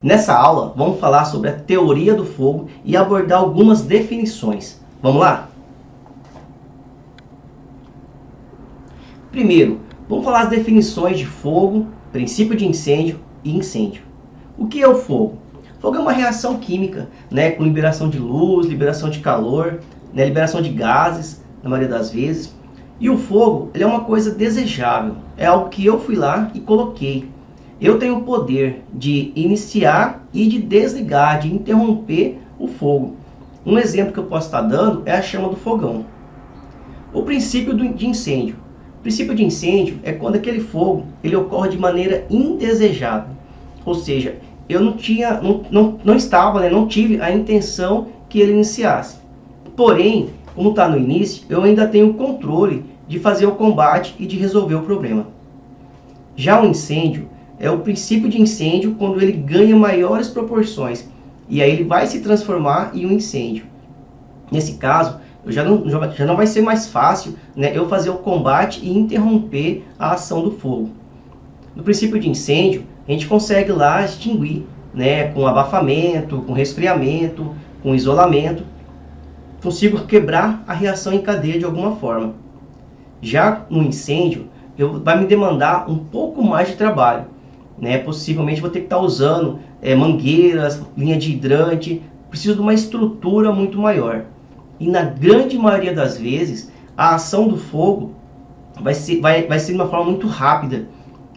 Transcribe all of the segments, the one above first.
Nessa aula, vamos falar sobre a teoria do fogo e abordar algumas definições. Vamos lá? Primeiro, vamos falar as definições de fogo, princípio de incêndio e incêndio. O que é o fogo? Fogo é uma reação química, com liberação de luz, liberação de calor, liberação de gases, na maioria das vezes. E o fogo, ele é uma coisa desejável, é algo que eu fui lá e coloquei. Eu tenho o poder de iniciar e de desligar, de interromper o fogo. Um exemplo que eu posso estar dando é a chama do fogão. O princípio de incêndio. O princípio de incêndio é quando aquele fogo ele ocorre de maneira indesejada. Ou seja, eu não tive a intenção que ele iniciasse. Porém, como está no início, eu ainda tenho o controle de fazer o combate e de resolver o problema. Já o incêndio é o princípio de incêndio quando ele ganha maiores proporções. E aí ele vai se transformar em um incêndio. Nesse caso, já não vai ser mais fácil eu fazer o combate e interromper a ação do fogo. No princípio de incêndio, a gente consegue lá extinguir com abafamento, com resfriamento, com isolamento. Consigo quebrar a reação em cadeia de alguma forma. Já no incêndio, vai me demandar um pouco mais de trabalho. Possivelmente vou ter que estar usando mangueiras, linha de hidrante, preciso de uma estrutura muito maior. E na grande maioria das vezes, a ação do fogo vai ser de uma forma muito rápida,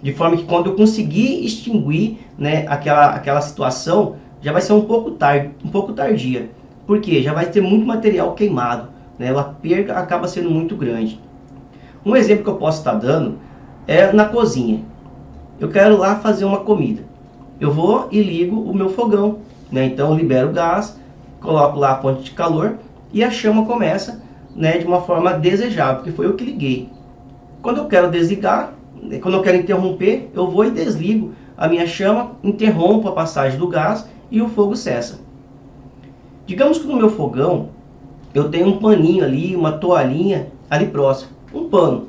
de forma que quando eu conseguir extinguir aquela situação, já vai ser um pouco tardia. Por quê? Já vai ter muito material queimado, a perda acaba sendo muito grande. Um exemplo que eu posso estar dando é na cozinha. Eu quero lá fazer uma comida. Eu vou e ligo o meu fogão. Então eu libero o gás, coloco lá a fonte de calor e a chama começa de uma forma desejável, porque foi eu que liguei. Quando eu quero desligar, quando eu quero interromper, eu vou e desligo a minha chama, interrompo a passagem do gás e o fogo cessa. Digamos que no meu fogão eu tenho um paninho ali, uma toalhinha ali próximo, um pano.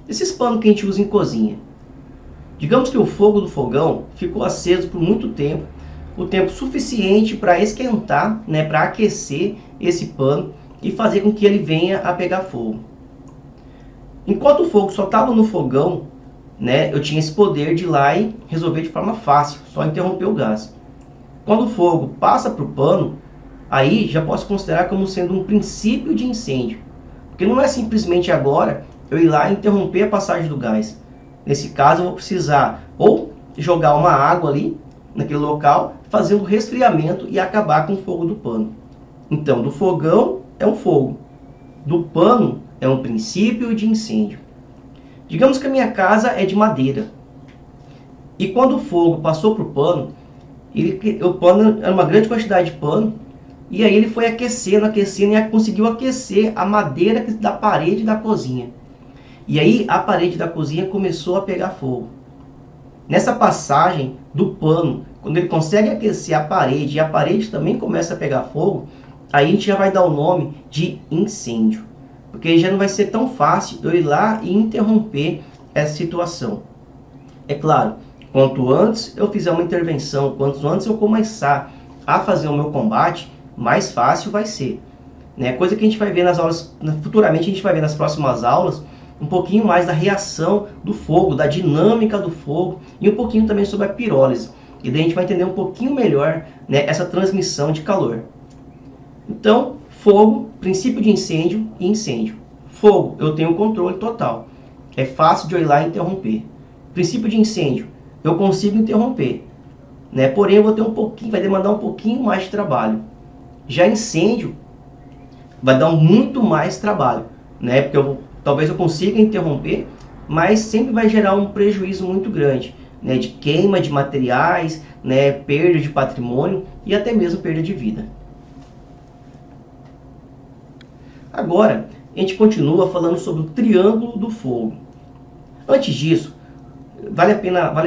Esses panos que a gente usa em cozinha. Digamos que o fogo do fogão ficou aceso por muito tempo, o tempo suficiente para esquentar, para aquecer esse pano e fazer com que ele venha a pegar fogo. Enquanto o fogo só estava no fogão, eu tinha esse poder de ir lá e resolver de forma fácil, só interromper o gás. Quando o fogo passa para o pano, aí já posso considerar como sendo um princípio de incêndio, porque não é simplesmente agora eu ir lá e interromper a passagem do gás. Nesse caso, eu vou precisar ou jogar uma água ali, naquele local, fazer um resfriamento e acabar com o fogo do pano. Então, do fogão é um fogo. Do pano é um princípio de incêndio. Digamos que a minha casa é de madeira. E quando o fogo passou para o pano, o pano era uma grande quantidade de pano, e aí ele foi aquecendo e conseguiu aquecer a madeira da parede da cozinha. E aí a parede da cozinha começou a pegar fogo. Nessa passagem do pano, quando ele consegue aquecer a parede e a parede também começa a pegar fogo, aí a gente já vai dar o nome de incêndio. Porque aí já não vai ser tão fácil eu ir lá e interromper essa situação. É claro, quanto antes eu fizer uma intervenção, quanto antes eu começar a fazer o meu combate, mais fácil vai ser. Coisa que a gente vai ver nas aulas, futuramente a gente vai ver nas próximas aulas, um pouquinho mais da reação do fogo, da dinâmica do fogo e um pouquinho também sobre a pirólise. E daí a gente vai entender um pouquinho melhor essa transmissão de calor. Então, fogo, princípio de incêndio e incêndio. Fogo, eu tenho controle total. É fácil de eu ir lá e interromper. Princípio de incêndio, eu consigo interromper. Porém, eu vou ter vai demandar um pouquinho mais de trabalho. Já incêndio, vai dar muito mais trabalho. Porque talvez eu consiga interromper, mas sempre vai gerar um prejuízo muito grande, de queima de materiais, perda de patrimônio e até mesmo perda de vida. Agora, a gente continua falando sobre o triângulo do fogo. Antes disso, vale a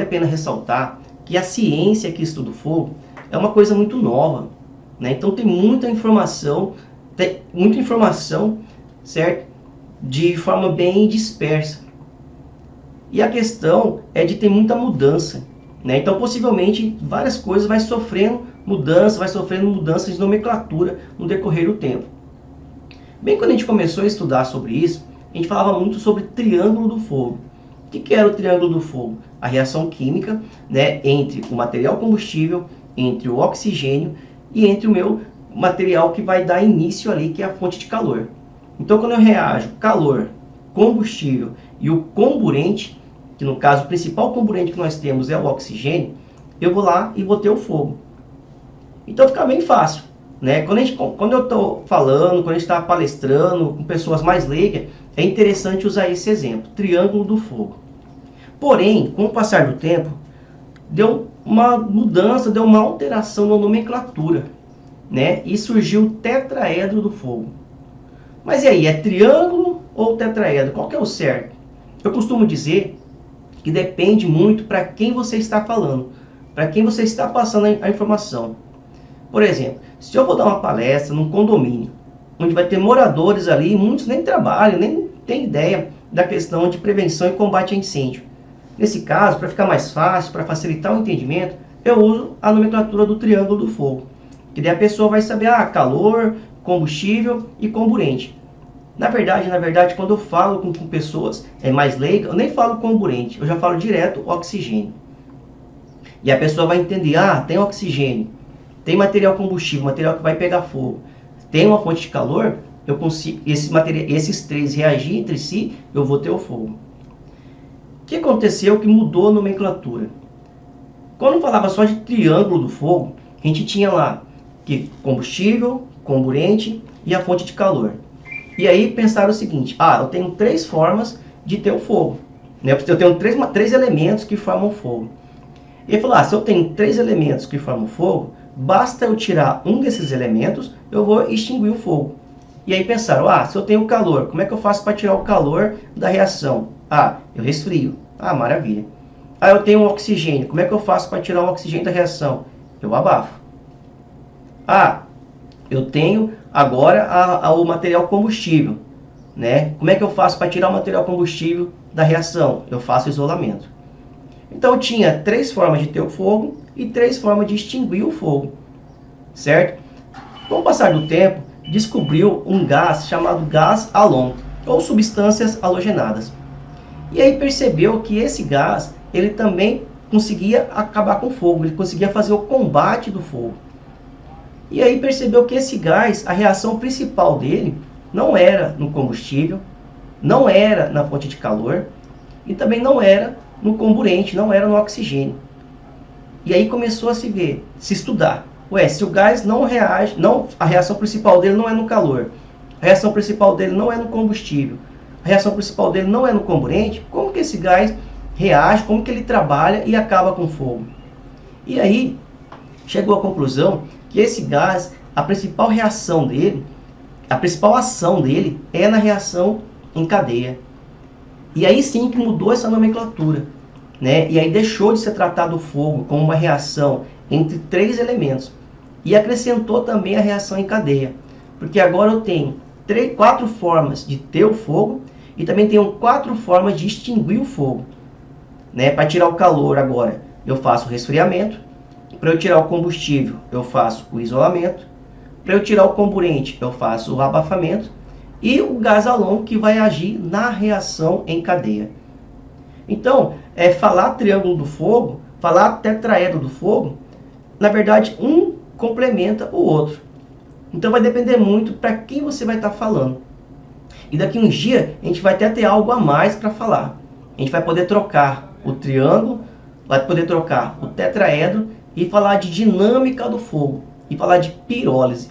pena ressaltar que a ciência que estuda o fogo é uma coisa muito nova. Então tem muita informação, certo? De forma bem dispersa. E a questão é de ter muita mudança. né? Então, possivelmente, várias coisas vai sofrendo mudanças de nomenclatura no decorrer do tempo. Bem, quando a gente começou a estudar sobre isso, a gente falava muito sobre triângulo do fogo. O que era o triângulo do fogo? A reação química, né, entre o material combustível, entre o oxigênio e entre o meu material que vai dar início ali, que é a fonte de calor. Então, quando eu reajo calor, combustível e o comburente, que no caso o principal comburente que nós temos é o oxigênio, eu vou lá e vou ter o fogo. Então fica bem fácil, né? Quando eu estou falando, quando a gente está palestrando com pessoas mais leigas, é interessante usar esse exemplo, triângulo do fogo. Porém, com o passar do tempo, deu uma mudança, deu uma alteração na nomenclatura, né? E surgiu o tetraedro do fogo. Mas e aí, é triângulo ou tetraedro? Qual que é o certo? Eu costumo dizer que depende muito para quem você está falando, para quem você está passando a informação. Por exemplo, se eu vou dar uma palestra num condomínio, onde vai ter moradores ali, muitos nem trabalham, nem têm ideia da questão de prevenção e combate a incêndio. Nesse caso, para ficar mais fácil, para facilitar o entendimento, eu uso a nomenclatura do triângulo do fogo. Que daí a pessoa vai saber, calor, combustível e comburente. Na verdade, quando eu falo com pessoas mais leigas, eu nem falo comburente, eu já falo direto oxigênio. E a pessoa vai entender, tem oxigênio, tem material combustível, material que vai pegar fogo, tem uma fonte de calor, eu consigo, esses três reagir entre si, eu vou ter o fogo. O que aconteceu que mudou a nomenclatura? Quando falava só de triângulo do fogo, a gente tinha lá que combustível, comburente e a fonte de calor. E aí pensaram o seguinte, eu tenho três formas de ter o fogo, né? Eu tenho três elementos que formam fogo. E ele falou, se eu tenho três elementos que formam fogo, basta eu tirar um desses elementos, eu vou extinguir o fogo. E aí pensaram, se eu tenho calor, como é que eu faço para tirar o calor da reação? Eu resfrio. Maravilha. Eu tenho oxigênio, como é que eu faço para tirar o oxigênio da reação? Eu abafo. Eu tenho agora o material combustível, né? Como é que eu faço para tirar o material combustível da reação? Eu faço isolamento. Então tinha três formas de ter o fogo e três formas de extinguir o fogo, certo? Com o passar do tempo, descobriu um gás chamado gás halon, ou substâncias halogenadas. E aí percebeu que esse gás, ele também conseguia acabar com o fogo, ele conseguia fazer o combate do fogo. E aí percebeu que esse gás, a reação principal dele, não era no combustível, não era na fonte de calor, e também não era no comburente, não era no oxigênio. E aí começou a se estudar. Se o gás não reage, a reação principal dele não é no calor, a reação principal dele não é no combustível, a reação principal dele não é no comburente, como que esse gás reage, como que ele trabalha e acaba com o fogo? E aí chegou à conclusão que esse gás, a principal reação dele, a principal ação dele é na reação em cadeia. E aí sim que mudou essa nomenclatura, né? E aí deixou de ser tratado o fogo como uma reação entre três elementos e acrescentou também a reação em cadeia, porque agora eu tenho quatro formas de ter o fogo e também tenho quatro formas de extinguir o fogo, né? Para tirar o calor agora eu faço o resfriamento, para eu tirar o combustível eu faço o isolamento, para eu tirar o comburente eu faço o abafamento e o gás halon que vai agir na reação em cadeia. Então, falar triângulo do fogo, falar tetraedro do fogo, na verdade um complementa o outro. Então vai depender muito para quem você vai estar falando. E daqui uns dias a gente vai até ter algo a mais para falar. A gente vai poder trocar o triângulo, vai poder trocar o tetraedro e falar de dinâmica do fogo e falar de pirólise.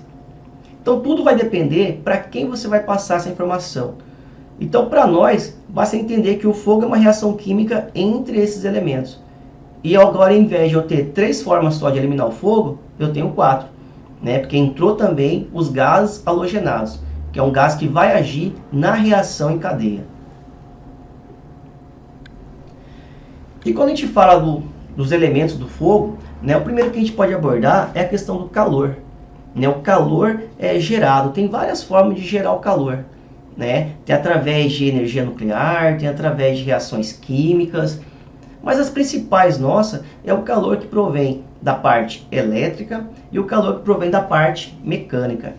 Então tudo vai depender para quem você vai passar essa informação. Então para nós, basta entender que o fogo é uma reação química entre esses elementos. E agora, em vez de eu ter três formas só de eliminar o fogo, eu tenho quatro, né? Porque entrou também os gases halogenados, que é um gás que vai agir na reação em cadeia. E quando a gente fala dos elementos do fogo, né, o primeiro que a gente pode abordar é a questão do calor. Né? O calor é gerado, tem várias formas de gerar o calor. Né? Tem através de energia nuclear, tem através de reações químicas, Mas as principais nossas é o calor que provém da parte elétrica e o calor que provém da parte mecânica.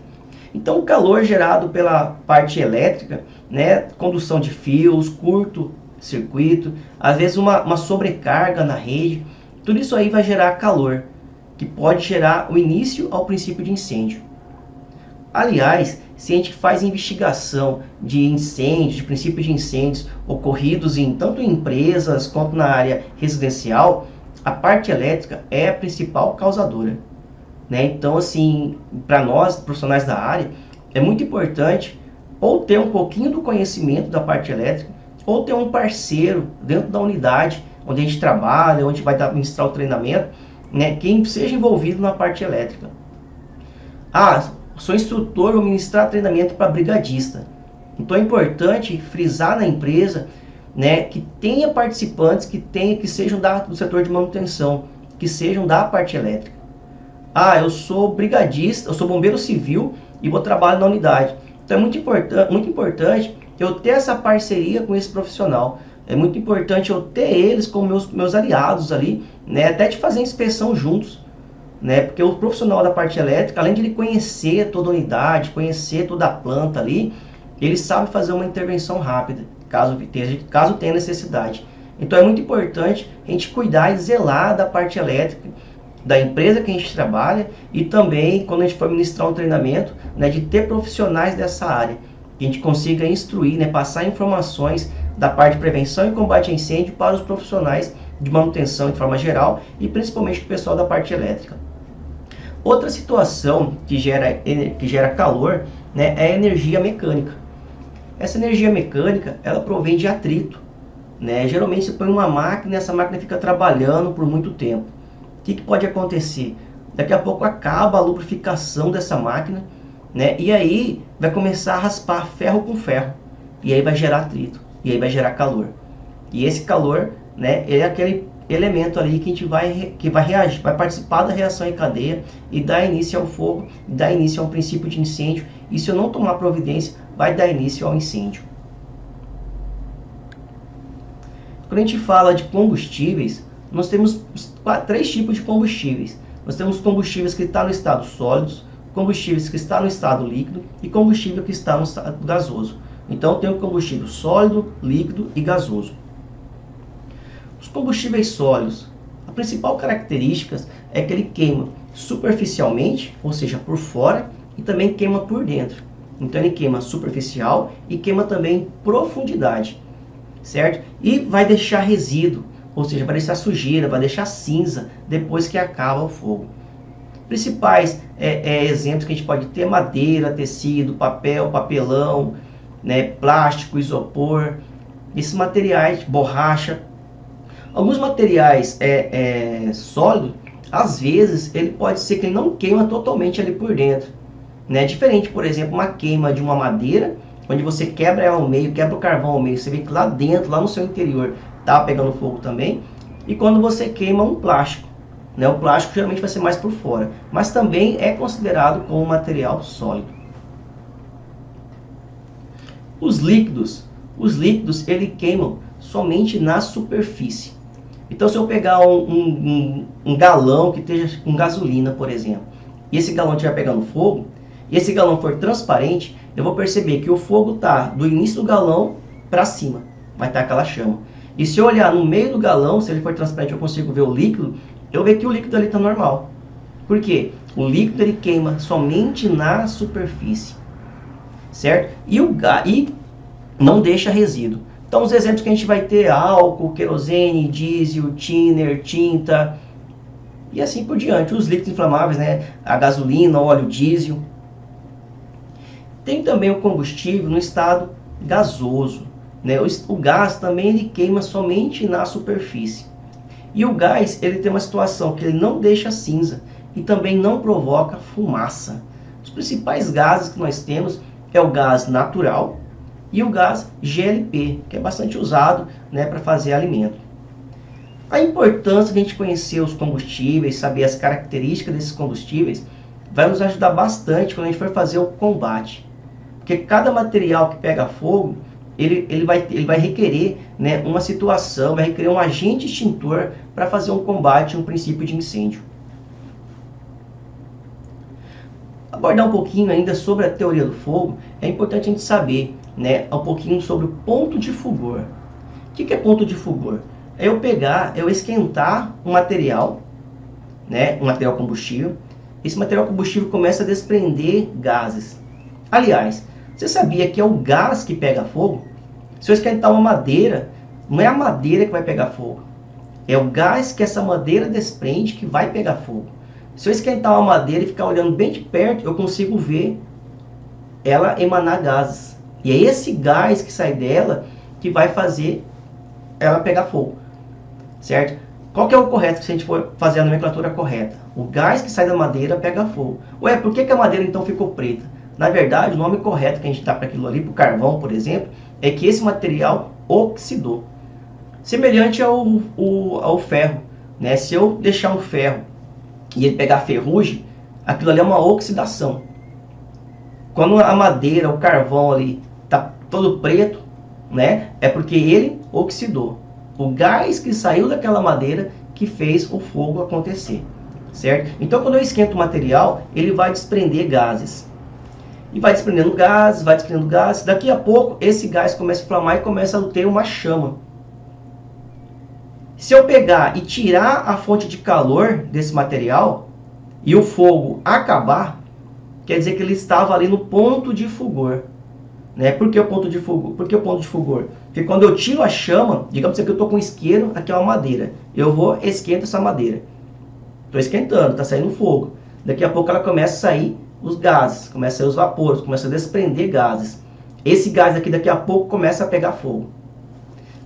Então o calor gerado pela parte elétrica, né, condução de fios, curto-circuito, às vezes uma sobrecarga na rede, tudo isso aí vai gerar calor, que pode gerar o início ao princípio de incêndio. Aliás, se a gente faz investigação de incêndios, de princípios de incêndios ocorridos tanto em empresas quanto na área residencial, a parte elétrica é a principal causadora, né? Então, assim, para nós, profissionais da área, é muito importante ou ter um pouquinho do conhecimento da parte elétrica, ou ter um parceiro dentro da unidade onde a gente trabalha, onde vai administrar o treinamento, né, quem seja envolvido na parte elétrica. Sou instrutor, vou ministrar treinamento para brigadista. Então é importante frisar na empresa, né, que tenha participantes que sejam do setor de manutenção, que sejam da parte elétrica. Eu sou brigadista, eu sou bombeiro civil e vou trabalhar na unidade. Então é muito importante eu ter essa parceria com esse profissional. É muito importante eu ter eles como meus aliados ali, né, até de fazer inspeção juntos, né, porque o profissional da parte elétrica, além de ele conhecer toda a unidade, conhecer toda a planta ali, ele sabe fazer uma intervenção rápida, caso tenha necessidade. Então é muito importante a gente cuidar e zelar da parte elétrica, da empresa que a gente trabalha, e também quando a gente for ministrar um treinamento, né, de ter profissionais dessa área, que a gente consiga instruir, né, passar informações da parte de prevenção e combate a incêndio para os profissionais de manutenção de forma geral e principalmente o pessoal da parte elétrica. Outra situação que gera calor, né, é a energia mecânica. Essa energia mecânica, ela provém de atrito, né? Geralmente você põe uma máquina e essa máquina fica trabalhando por muito tempo. O que pode acontecer? Daqui a pouco acaba a lubrificação dessa máquina, né? E aí vai começar a raspar ferro com ferro. E aí vai gerar atrito. E aí vai gerar calor. E esse calor, né, é aquele elemento ali que a gente vai reagir, vai participar da reação em cadeia e dar início ao fogo, dar início a um princípio de incêndio. E se eu não tomar providência, vai dar início ao incêndio. Quando a gente fala de combustíveis, nós temos 3 tipos de combustíveis. Nós temos combustíveis que estão no estado sólidos, combustíveis que estão no estado líquido e combustível que está no estado gasoso. Então, tem o combustível sólido, líquido e gasoso. Os combustíveis sólidos, a principal característica é que ele queima superficialmente, ou seja, por fora, e também queima por dentro. Então, ele queima superficial e queima também em profundidade, certo? E vai deixar resíduo, ou seja, vai deixar sujeira, vai deixar cinza depois que acaba o fogo. Principais exemplos que a gente pode ter: madeira, tecido, papel, papelão, né, plástico, isopor, esses materiais, borracha. Alguns materiais sólidos, às vezes, ele pode ser que ele não queima totalmente ali por dentro, né? Diferente, por exemplo, uma queima de uma madeira, onde você quebra ela ao meio, quebra o carvão ao meio, você vê que lá dentro, lá no seu interior, tá pegando fogo também. E quando você queima um plástico, né, o plástico geralmente vai ser mais por fora, mas também é considerado como material sólido. Os líquidos ele queimam somente na superfície. Então, se eu pegar um galão que esteja com gasolina, por exemplo, e esse galão estiver pegando fogo, e esse galão for transparente, eu vou perceber que o fogo está do início do galão para cima, vai estar aquela chama. E se eu olhar no meio do galão, se ele for transparente, eu consigo ver o líquido, eu vejo que o líquido ali está normal. Por quê? O líquido ele queima somente na superfície, certo? E não deixa resíduo. Então, os exemplos que a gente vai ter: álcool, querosene, diesel, thinner, tinta e assim por diante. Os líquidos inflamáveis, né? A gasolina, óleo diesel. Tem também o combustível no estado gasoso, né? O gás também ele queima somente na superfície. E o gás ele tem uma situação que ele não deixa cinza e também não provoca fumaça. Os principais gases que nós temos é o gás natural e o gás GLP, que é bastante usado, né, para fazer alimento. A importância de a gente conhecer os combustíveis, saber as características desses combustíveis, vai nos ajudar bastante quando a gente for fazer o combate. Porque cada material que pega fogo, ele vai requerer, né, uma situação, vai requerer um agente extintor para fazer um combate a um princípio de incêndio. Abordar um pouquinho ainda sobre a teoria do fogo, é importante a gente saber, né, um pouquinho sobre o ponto de fulgor. O que é ponto de fulgor? É eu esquentar um material, né, um material combustível. Esse material combustível começa a desprender gases. Aliás, você sabia que é o gás que pega fogo? Se eu esquentar uma madeira, não é a madeira que vai pegar fogo. É o gás que essa madeira desprende que vai pegar fogo. Se eu esquentar uma madeira e ficar olhando bem de perto, eu consigo ver ela emanar gases. E é esse gás que sai dela que vai fazer ela pegar fogo. Certo? Qual que é o correto se a gente for fazer a nomenclatura correta? O gás que sai da madeira pega fogo. Ué, por que a madeira então ficou preta? Na verdade, o nome correto que a gente dá para aquilo ali, para o carvão, por exemplo, é que esse material oxidou. Semelhante ao ferro, né? Se eu deixar um ferro e ele pegar ferrugem, aquilo ali é uma oxidação. Quando a madeira, o carvão ali está todo preto, né? É porque ele oxidou. O gás que saiu daquela madeira que fez o fogo acontecer, certo? Então, quando eu esquento o material, ele vai desprender gases. E vai desprendendo gases, vai desprendendo gases. Daqui a pouco, esse gás começa a inflamar e começa a ter uma chama. Se eu pegar e tirar a fonte de calor desse material e o fogo acabar, quer dizer que ele estava ali no ponto de fulgor. Né? Por que o ponto de fulgor? Por que o ponto de fulgor? Porque quando eu tiro a chama, digamos que eu estou com um isqueiro, aqui é uma madeira. Eu vou e esquento essa madeira. Estou esquentando, está saindo fogo. Daqui a pouco ela começa a sair os gases, começa a sair os vapores, começa a desprender gases. Esse gás aqui daqui a pouco começa a pegar fogo.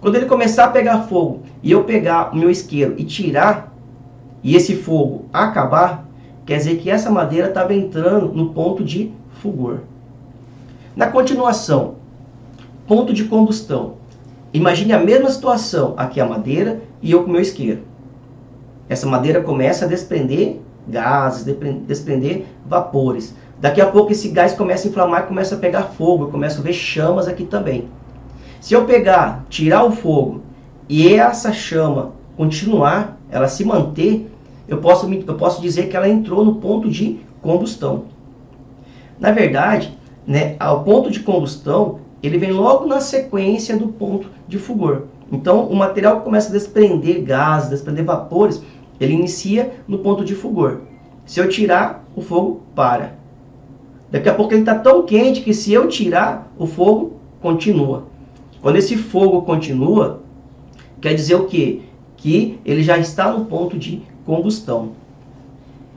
Quando ele começar a pegar fogo e eu pegar o meu isqueiro e tirar, e esse fogo acabar, quer dizer que essa madeira estava entrando no ponto de fulgor. Na continuação, ponto de combustão. Imagine a mesma situação, aqui a madeira e eu com o meu isqueiro. Essa madeira começa a desprender gases, desprender vapores. Daqui a pouco esse gás começa a inflamar e começa a pegar fogo, eu começo a ver chamas aqui também. Se eu pegar, tirar o fogo e essa chama continuar, ela se manter, eu posso dizer que ela entrou no ponto de combustão. Na verdade, né, o ponto de combustão, ele vem logo na sequência do ponto de fulgor. Então, o material que começa a desprender gases, desprender vapores, ele inicia no ponto de fulgor. Se eu tirar, o fogo para. Daqui a pouco ele está tão quente que se eu tirar, o fogo continua. Quando esse fogo continua, quer dizer o quê? Que ele já está no ponto de combustão.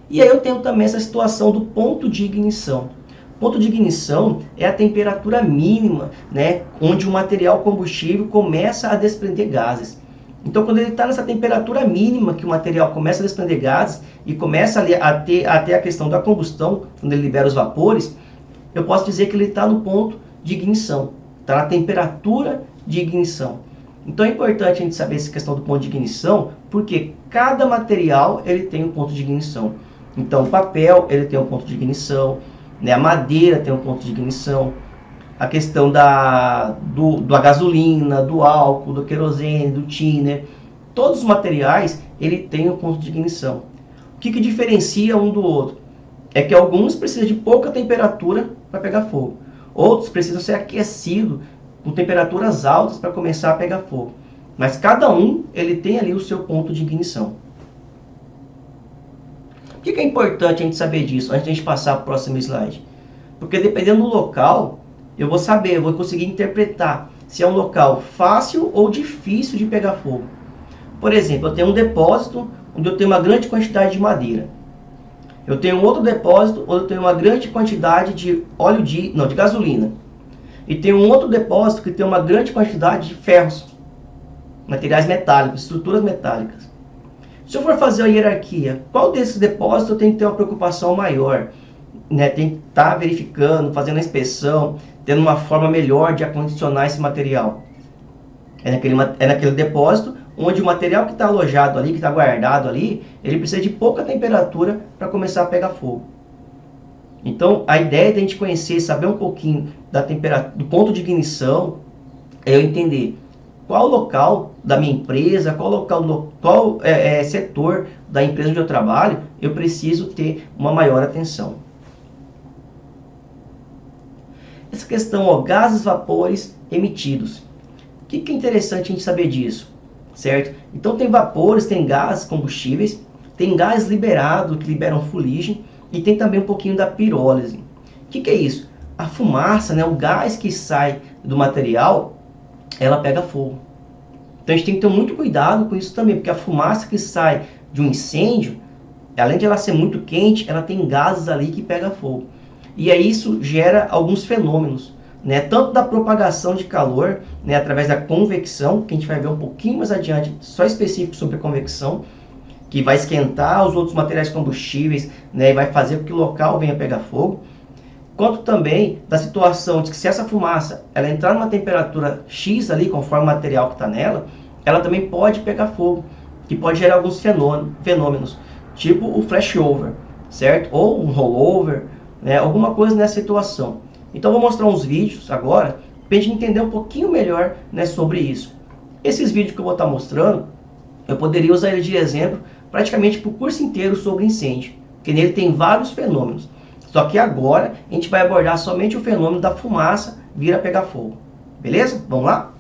E aí eu tenho também essa situação do ponto de ignição. Ponto de ignição é a temperatura mínima, né, onde o material combustível começa a desprender gases. Então, quando ele está nessa temperatura mínima que o material começa a desprender gases e começa a ter a questão da combustão, quando ele libera os vapores, eu posso dizer que ele está no ponto de ignição, está na temperatura de ignição. Então, é importante a gente saber essa questão do ponto de ignição, porque cada material ele tem um ponto de ignição. Então, o papel ele tem um ponto de ignição, né? A madeira tem um ponto de ignição, a questão da gasolina, do álcool, do querosene, do thinner, todos os materiais ele tem um ponto de ignição. O que diferencia um do outro? É que alguns precisam de pouca temperatura para pegar fogo, outros precisam ser aquecidos com temperaturas altas para começar a pegar fogo. Mas cada um ele tem ali o seu ponto de ignição. Por que é importante a gente saber disso antes de a gente passar para o próximo slide? Porque dependendo do local, eu vou conseguir interpretar se é um local fácil ou difícil de pegar fogo. Por exemplo, eu tenho um depósito onde eu tenho uma grande quantidade de madeira. Eu tenho um outro depósito onde eu tenho uma grande quantidade de de gasolina. E tenho um outro depósito que tem uma grande quantidade de ferros, materiais metálicos, estruturas metálicas. Se eu for fazer a hierarquia, qual desses depósitos eu tenho que ter uma preocupação maior? Né? Tem que estar verificando, fazendo a inspeção, tendo uma forma melhor de acondicionar esse material. É naquele depósito onde o material que está alojado ali, que está guardado ali, ele precisa de pouca temperatura para começar a pegar fogo. Então, a ideia é de a gente conhecer, saber um pouquinho da temperatura, do ponto de ignição, é eu entender qual local da minha empresa, qual setor da empresa onde eu trabalho, eu preciso ter uma maior atenção. Essa questão, ó, gases, vapores emitidos. O que é interessante a gente saber disso, certo? Então tem vapores, tem gases combustíveis, tem gás liberado, que liberam fuligem, e tem também um pouquinho da pirólise. O que é isso? A fumaça, né, o gás que sai do material, ela pega fogo. Então a gente tem que ter muito cuidado com isso também, porque a fumaça que sai de um incêndio, além de ela ser muito quente, ela tem gases ali que pega fogo. E aí isso gera alguns fenômenos, né, tanto da propagação de calor, né, através da convecção, que a gente vai ver um pouquinho mais adiante, só específico sobre a convecção, que vai esquentar os outros materiais combustíveis, né, e vai fazer com que o local venha pegar fogo, quanto também da situação de que se essa fumaça ela entrar numa temperatura X ali, conforme o material que está nela, ela também pode pegar fogo, que pode gerar alguns fenômenos, tipo o flashover, certo? Ou um rollover, né, alguma coisa nessa situação. Então vou mostrar uns vídeos agora, para a gente entender um pouquinho melhor, né, sobre isso. Esses vídeos que eu vou estar mostrando, eu poderia usar ele de exemplo praticamente para o curso inteiro sobre incêndio, porque nele tem vários fenômenos. Só que agora a gente vai abordar somente o fenômeno da fumaça vir a pegar fogo. Beleza? Vamos lá?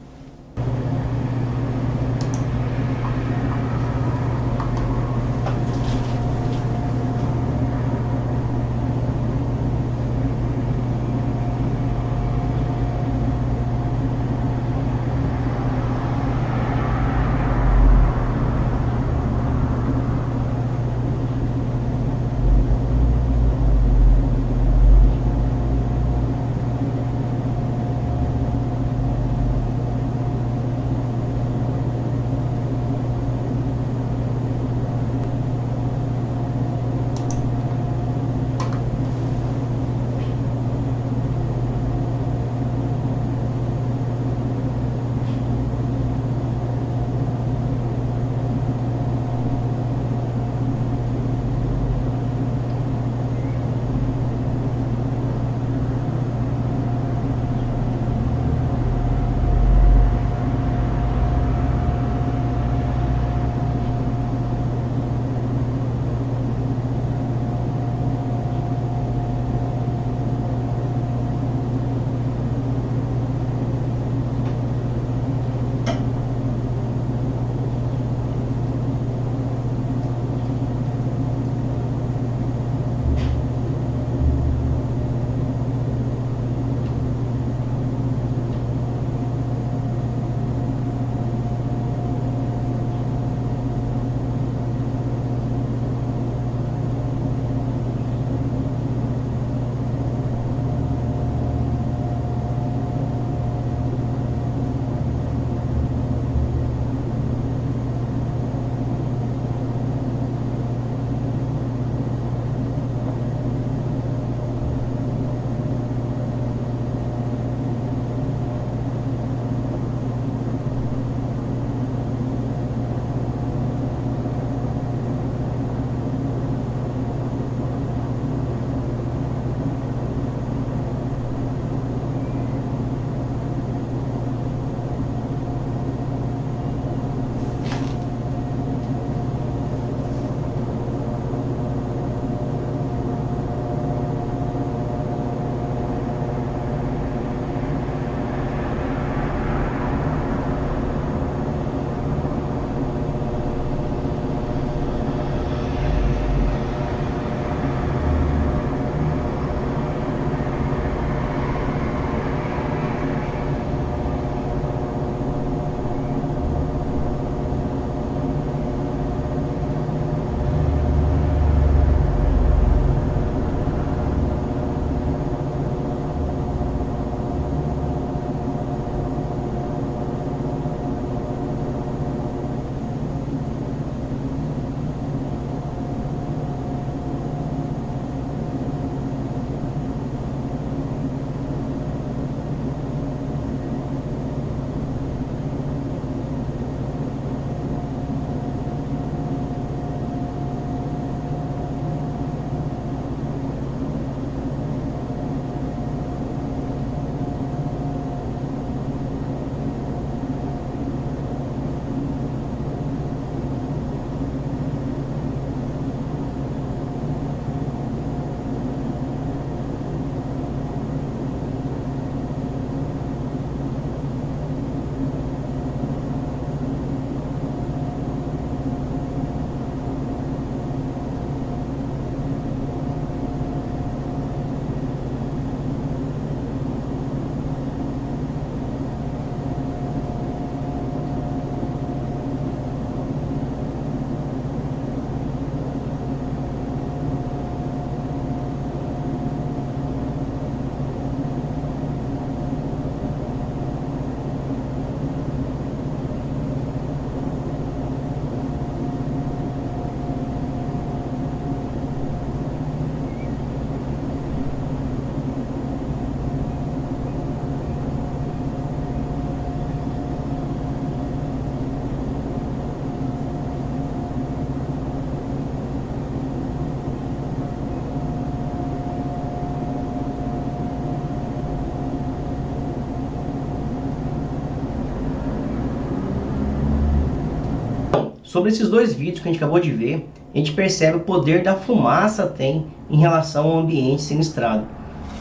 sobre esses dois vídeos que a gente acabou de ver, a gente percebe o poder da fumaça tem em relação ao ambiente sinistrado.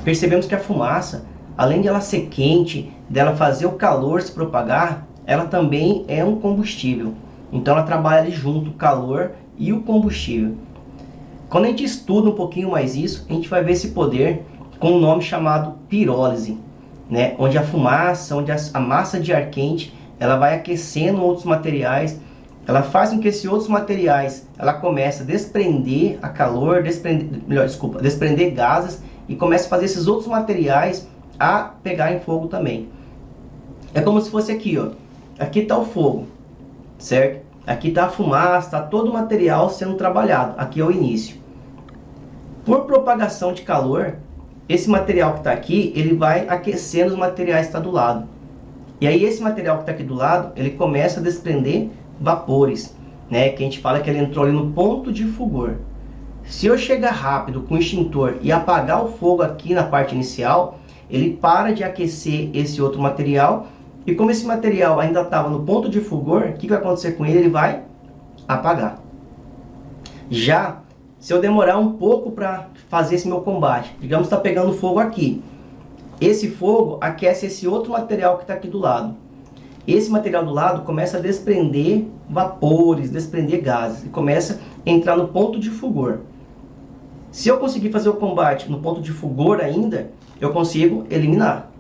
Percebemos que a fumaça, além de ela ser quente, dela fazer o calor se propagar, ela também é um combustível. Então ela trabalha ali junto, o calor e o combustível. Quando a gente estuda um pouquinho mais isso, a gente vai ver esse poder com um nome chamado pirólise, né? Onde a fumaça, onde a massa de ar quente, ela vai aquecendo outros materiais, ela faz com que esses outros materiais, ela comece a desprender a calor, desprender gases e começa a fazer esses outros materiais a pegar em fogo também. É como se fosse aqui, ó. Aqui está o fogo, certo? Aqui está a fumaça, está todo o material sendo trabalhado. Aqui é o início. Por propagação de calor, esse material que está aqui, ele vai aquecendo os materiais que estão do lado. E aí esse material que está aqui do lado, ele começa a desprender vapores, né? Que a gente fala que ele entrou ali no ponto de fulgor. Se eu chegar rápido com o extintor e apagar o fogo aqui na parte inicial, ele para de aquecer esse outro material. E como esse material ainda estava no ponto de fulgor, o que vai acontecer com ele? Ele vai apagar. Já se eu demorar um pouco para fazer esse meu combate, digamos que está pegando fogo aqui. Esse fogo aquece esse outro material que está aqui do lado. Esse material do lado começa a desprender vapores, desprender gases e começa a entrar no ponto de fulgor. Se eu conseguir fazer o combate no ponto de fulgor ainda, eu consigo eliminar.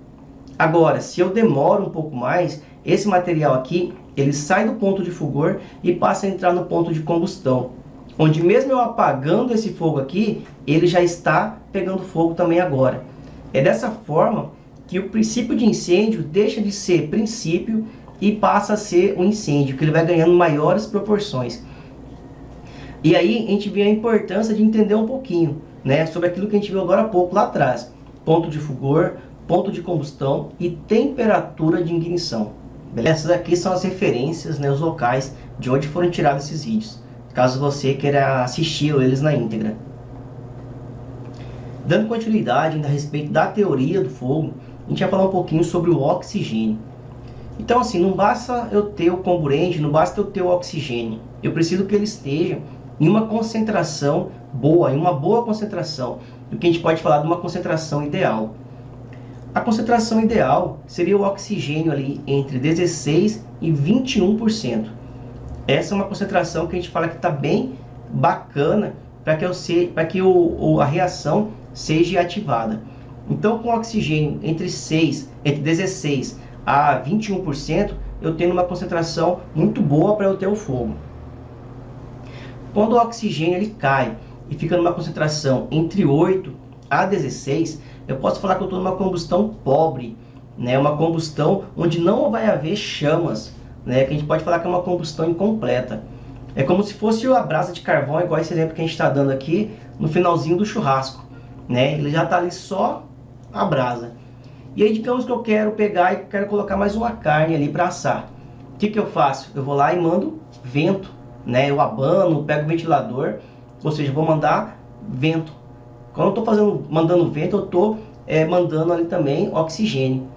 Agora, se eu demoro um pouco mais, esse material aqui, ele sai do ponto de fulgor e passa a entrar no ponto de combustão. Onde mesmo eu apagando esse fogo aqui, ele já está pegando fogo também agora. É dessa forma que o princípio de incêndio deixa de ser princípio e passa a ser um incêndio, que ele vai ganhando maiores proporções. E aí a gente vê a importância de entender um pouquinho, né, sobre aquilo que a gente viu agora há pouco lá atrás. Ponto de fulgor, ponto de combustão e temperatura de ignição. Beleza? Essas aqui são as referências, né, os locais de onde foram tirados esses vídeos, caso você queira assistir eles na íntegra. Dando continuidade ainda a respeito da teoria do fogo, a gente vai falar um pouquinho sobre o oxigênio. Então assim, não basta eu ter o comburente, não basta eu ter o oxigênio. Eu preciso que ele esteja em uma concentração boa, em uma boa concentração, do que a gente pode falar de uma concentração ideal. A concentração ideal seria o oxigênio ali entre 16% e 21%. Essa é uma concentração que a gente fala que está bem bacana para que a reação seja ativada. Então, com oxigênio entre 16% a 21%, eu tenho uma concentração muito boa para eu ter o fogo. Quando o oxigênio ele cai e fica numa concentração entre 8 a 16, eu posso falar que eu estou numa combustão pobre, né? Uma combustão onde não vai haver chamas, né? Que a gente pode falar que é uma combustão incompleta. É como se fosse a brasa de carvão, igual esse exemplo que a gente está dando aqui no finalzinho do churrasco, né? Ele já está ali só a brasa. E aí digamos que eu quero pegar e quero colocar mais uma carne ali para assar. O que eu faço? Eu vou lá e mando vento, né? Eu abano, pego o ventilador, ou seja, vou mandar vento. Quando eu estou mandando vento, eu estou mandando ali também oxigênio.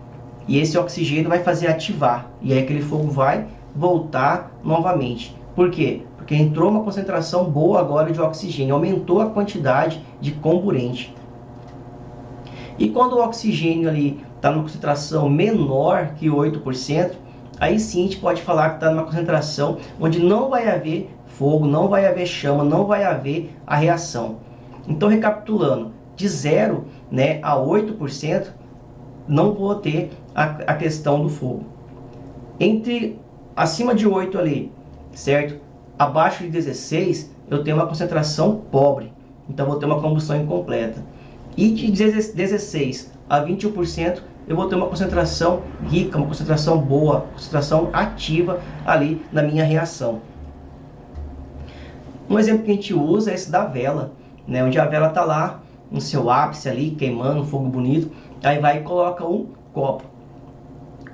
E esse oxigênio vai fazer ativar. E aí aquele fogo vai voltar novamente. Por quê? Porque entrou uma concentração boa agora de oxigênio. Aumentou a quantidade de comburente. E quando o oxigênio ali está numa concentração menor que 8%, aí sim a gente pode falar que está numa concentração onde não vai haver fogo, não vai haver chama, não vai haver a reação. Então, recapitulando, de 0, né, a 8%, não vou ter a questão do fogo. Acima de 8 ali, certo? Abaixo de 16, eu tenho uma concentração pobre. Então, vou ter uma combustão incompleta. E de 16 a 21%, eu vou ter uma concentração rica, uma concentração boa, concentração ativa ali na minha reação. Um exemplo que a gente usa é esse da vela, né? Onde a vela está lá, no seu ápice ali, queimando, um fogo bonito. Aí vai e coloca um copo.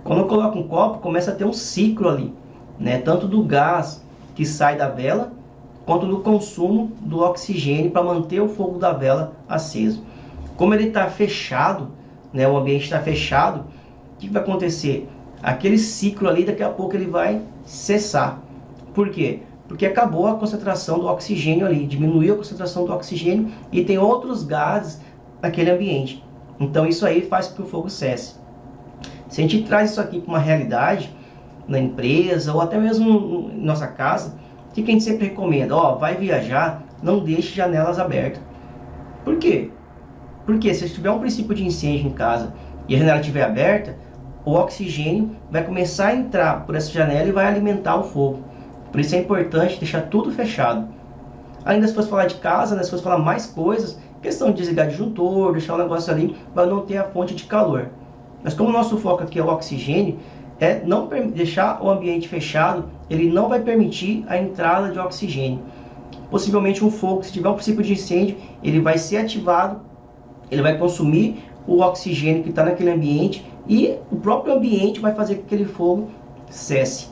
Quando eu coloco um copo, começa a ter um ciclo ali, né? Tanto do gás que sai da vela, quanto do consumo do oxigênio para manter o fogo da vela aceso. Como ele está fechado, né? O ambiente está fechado, o que vai acontecer? Aquele ciclo ali, daqui a pouco ele vai cessar. Por quê? porque acabou a concentração do oxigênio ali, diminuiu a concentração do oxigênio e tem outros gases naquele ambiente. Então isso aí faz com que o fogo cesse. Se a gente traz isso aqui para uma realidade, na empresa ou até mesmo em nossa casa, o que a gente sempre recomenda? Vai viajar, não deixe janelas abertas. Por quê? Porque se tiver um princípio de incêndio em casa e a janela estiver aberta, o oxigênio vai começar a entrar por essa janela e vai alimentar o fogo. Por isso é importante deixar tudo fechado. Ainda se fosse falar de casa, se fosse falar mais coisas, questão de desligar disjuntor, deixar o negócio ali para não ter a fonte de calor. Mas como o nosso foco aqui é o oxigênio, não deixar o ambiente fechado, ele não vai permitir a entrada de oxigênio. Possivelmente um fogo, se tiver um princípio de incêndio, ele vai ser ativado, ele vai consumir o oxigênio que está naquele ambiente e o próprio ambiente vai fazer com que aquele fogo cesse.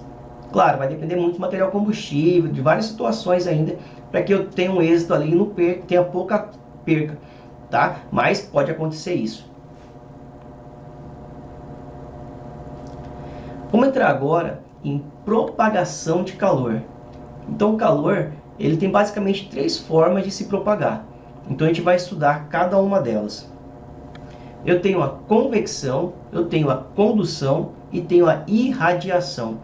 Claro, vai depender muito do material combustível, de várias situações ainda, para que eu tenha um êxito ali e não tenha pouca perca, tá? Mas pode acontecer isso. Vamos entrar agora em propagação de calor. Então o calor, ele tem basicamente 3 formas de se propagar. Então a gente vai estudar cada uma delas. Eu tenho a convecção, eu tenho a condução e tenho a irradiação.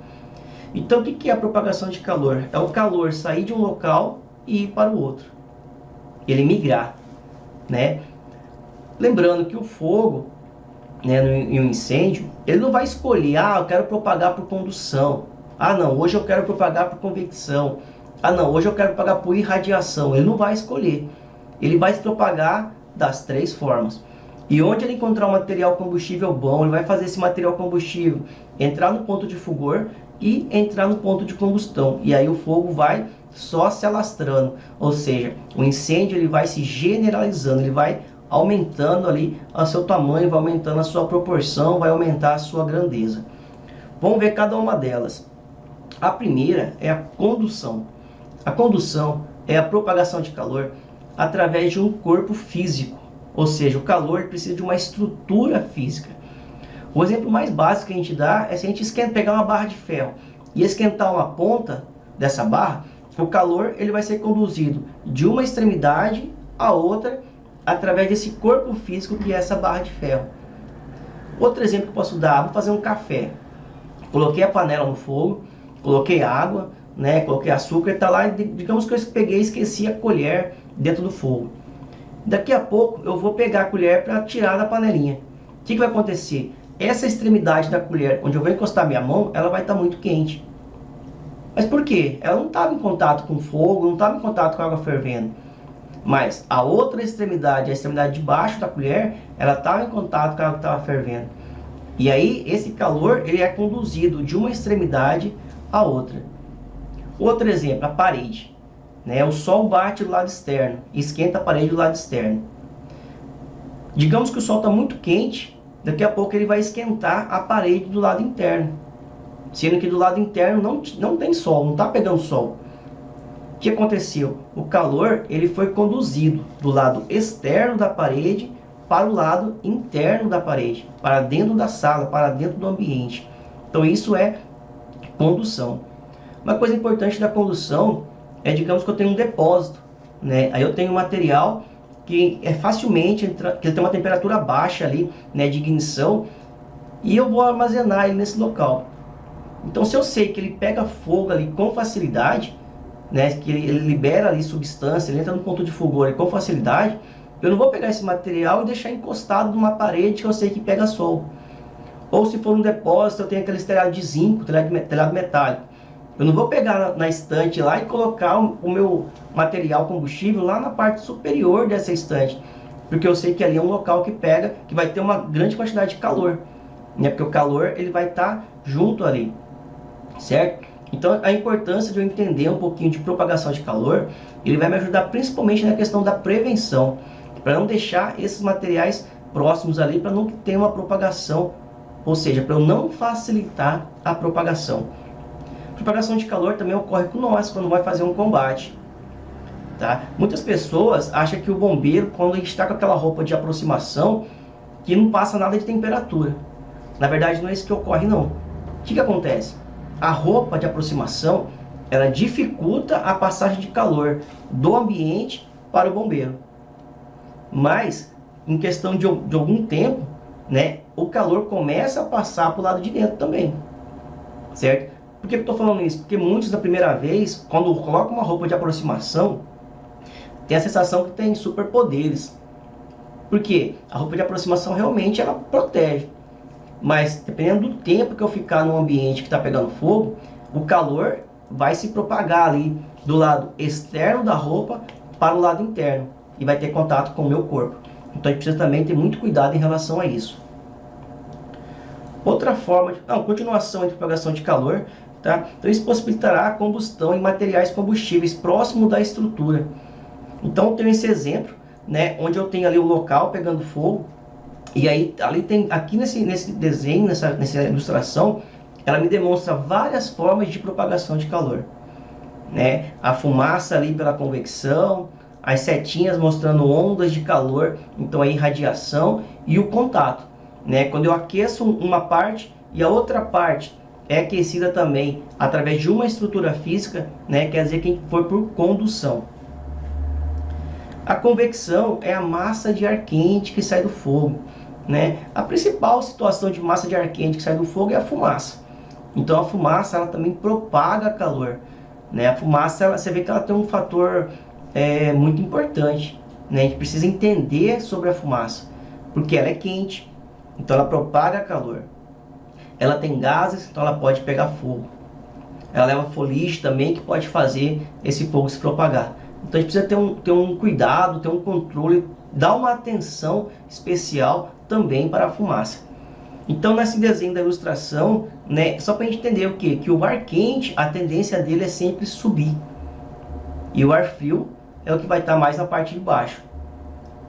Então o que é a propagação de calor? É o calor sair de um local e ir para o outro. Ele migrar, né? Lembrando que o fogo, em um incêndio, ele não vai escolher, eu quero propagar por condução. Não, hoje eu quero propagar por convecção. Não, hoje eu quero propagar por irradiação. Ele não vai escolher. Ele vai se propagar das 3 formas. E onde ele encontrar um material combustível bom, ele vai fazer esse material combustível entrar no ponto de fulgor e entrar no ponto de combustão. E aí o fogo vai só se alastrando. Ou seja, o incêndio ele vai se generalizando, ele vai aumentando ali o seu tamanho, vai aumentando a sua proporção, vai aumentar a sua grandeza. Vamos ver cada uma delas. A primeira é a condução. A condução é a propagação de calor através de um corpo físico. Ou seja, o calor precisa de uma estrutura física. O exemplo mais básico que a gente dá é se a gente pegar uma barra de ferro e esquentar uma ponta dessa barra, o calor ele vai ser conduzido de uma extremidade a outra através desse corpo físico que é essa barra de ferro. Outro exemplo que eu posso dar, vou fazer um café. Coloquei a panela no fogo, coloquei água, coloquei açúcar, está lá, digamos que eu peguei e esqueci a colher dentro do fogo. Daqui a pouco eu vou pegar a colher para tirar da panelinha. O que vai acontecer? Essa extremidade da colher, onde eu vou encostar minha mão, ela vai estar muito quente. Mas por quê? Ela não estava em contato com o fogo, não estava em contato com a água fervendo. Mas a outra extremidade, a extremidade de baixo da colher, ela estava em contato com a água que estava fervendo. E aí esse calor ele é conduzido de uma extremidade a outra. Outro exemplo, a parede. O sol bate do lado externo e esquenta a parede do lado externo. Digamos que o sol está muito quente, daqui a pouco ele vai esquentar a parede do lado interno. Sendo que do lado interno não tem sol, não está pegando sol. O que aconteceu? O calor ele foi conduzido do lado externo da parede para o lado interno da parede, para dentro da sala, para dentro do ambiente. Então isso é condução. Uma coisa importante da condução é, digamos que eu tenho um depósito, Aí eu tenho um material que é facilmente, que tem uma temperatura baixa ali, de ignição, e eu vou armazenar ele nesse local. Então se eu sei que ele pega fogo ali com facilidade, que ele libera ali substância, ele entra no ponto de fulgor com facilidade, eu não vou pegar esse material e deixar encostado numa parede que eu sei que pega sol. Ou se for um depósito, eu tenho aquele telhado de zinco, telhado metálico. Eu não vou pegar na estante lá e colocar o meu material combustível lá na parte superior dessa estante, porque eu sei que ali é um local que pega, que vai ter uma grande quantidade de calor, porque o calor ele vai estar junto ali, certo? Então a importância de eu entender um pouquinho de propagação de calor, ele vai me ajudar principalmente na questão da prevenção, para não deixar esses materiais próximos ali, para não ter uma propagação, ou seja, para eu não facilitar a propagação. A propagação de calor também ocorre com nós quando vai fazer um combate, tá? Muitas pessoas acham que o bombeiro, quando ele está com aquela roupa de aproximação, que não passa nada de temperatura. Na verdade não é isso que ocorre não. O que acontece? A roupa de aproximação, ela dificulta a passagem de calor do ambiente para o bombeiro. Mas, em questão de algum tempo, né, o calor começa a passar para o lado de dentro também, certo? Por que eu estou falando isso? Porque muitos, da primeira vez, quando colocam uma roupa de aproximação, tem a sensação que tem superpoderes. Porque a roupa de aproximação realmente ela protege. Mas, dependendo do tempo que eu ficar no ambiente que está pegando fogo, o calor vai se propagar ali do lado externo da roupa para o lado interno. E vai ter contato com o meu corpo. Então a gente precisa também ter muito cuidado em relação a isso. Outra forma, continuação de propagação de calor, tá? Então isso possibilitará a combustão em materiais combustíveis próximo da estrutura. Então eu tenho esse exemplo, né, onde eu tenho ali o local pegando fogo, e aí ali tem, aqui nesse desenho, nessa ilustração, ela me demonstra várias formas de propagação de calor, né? A fumaça ali pela convecção, as setinhas mostrando ondas de calor, então a irradiação e o contato, né? Quando eu aqueço uma parte e a outra parte é aquecida também através de uma estrutura física, né? Quer dizer que foi por condução. A convecção é a massa de ar quente que sai do fogo, né? A principal situação de massa de ar quente que sai do fogo é a fumaça. Então a fumaça ela também propaga calor, né? A fumaça você vê que ela tem um fator muito importante, né? A gente precisa entender sobre a fumaça, porque ela é quente, então ela propaga calor. Ela tem gases, então ela pode pegar fogo. Ela leva fuligem também, que pode fazer esse fogo se propagar. Então a gente precisa ter um cuidado, ter um controle, dar uma atenção especial também para a fumaça. Então nesse desenho da ilustração, né, só para a gente entender o quê? Que o ar quente, a tendência dele é sempre subir. E o ar frio é o que vai estar mais na parte de baixo.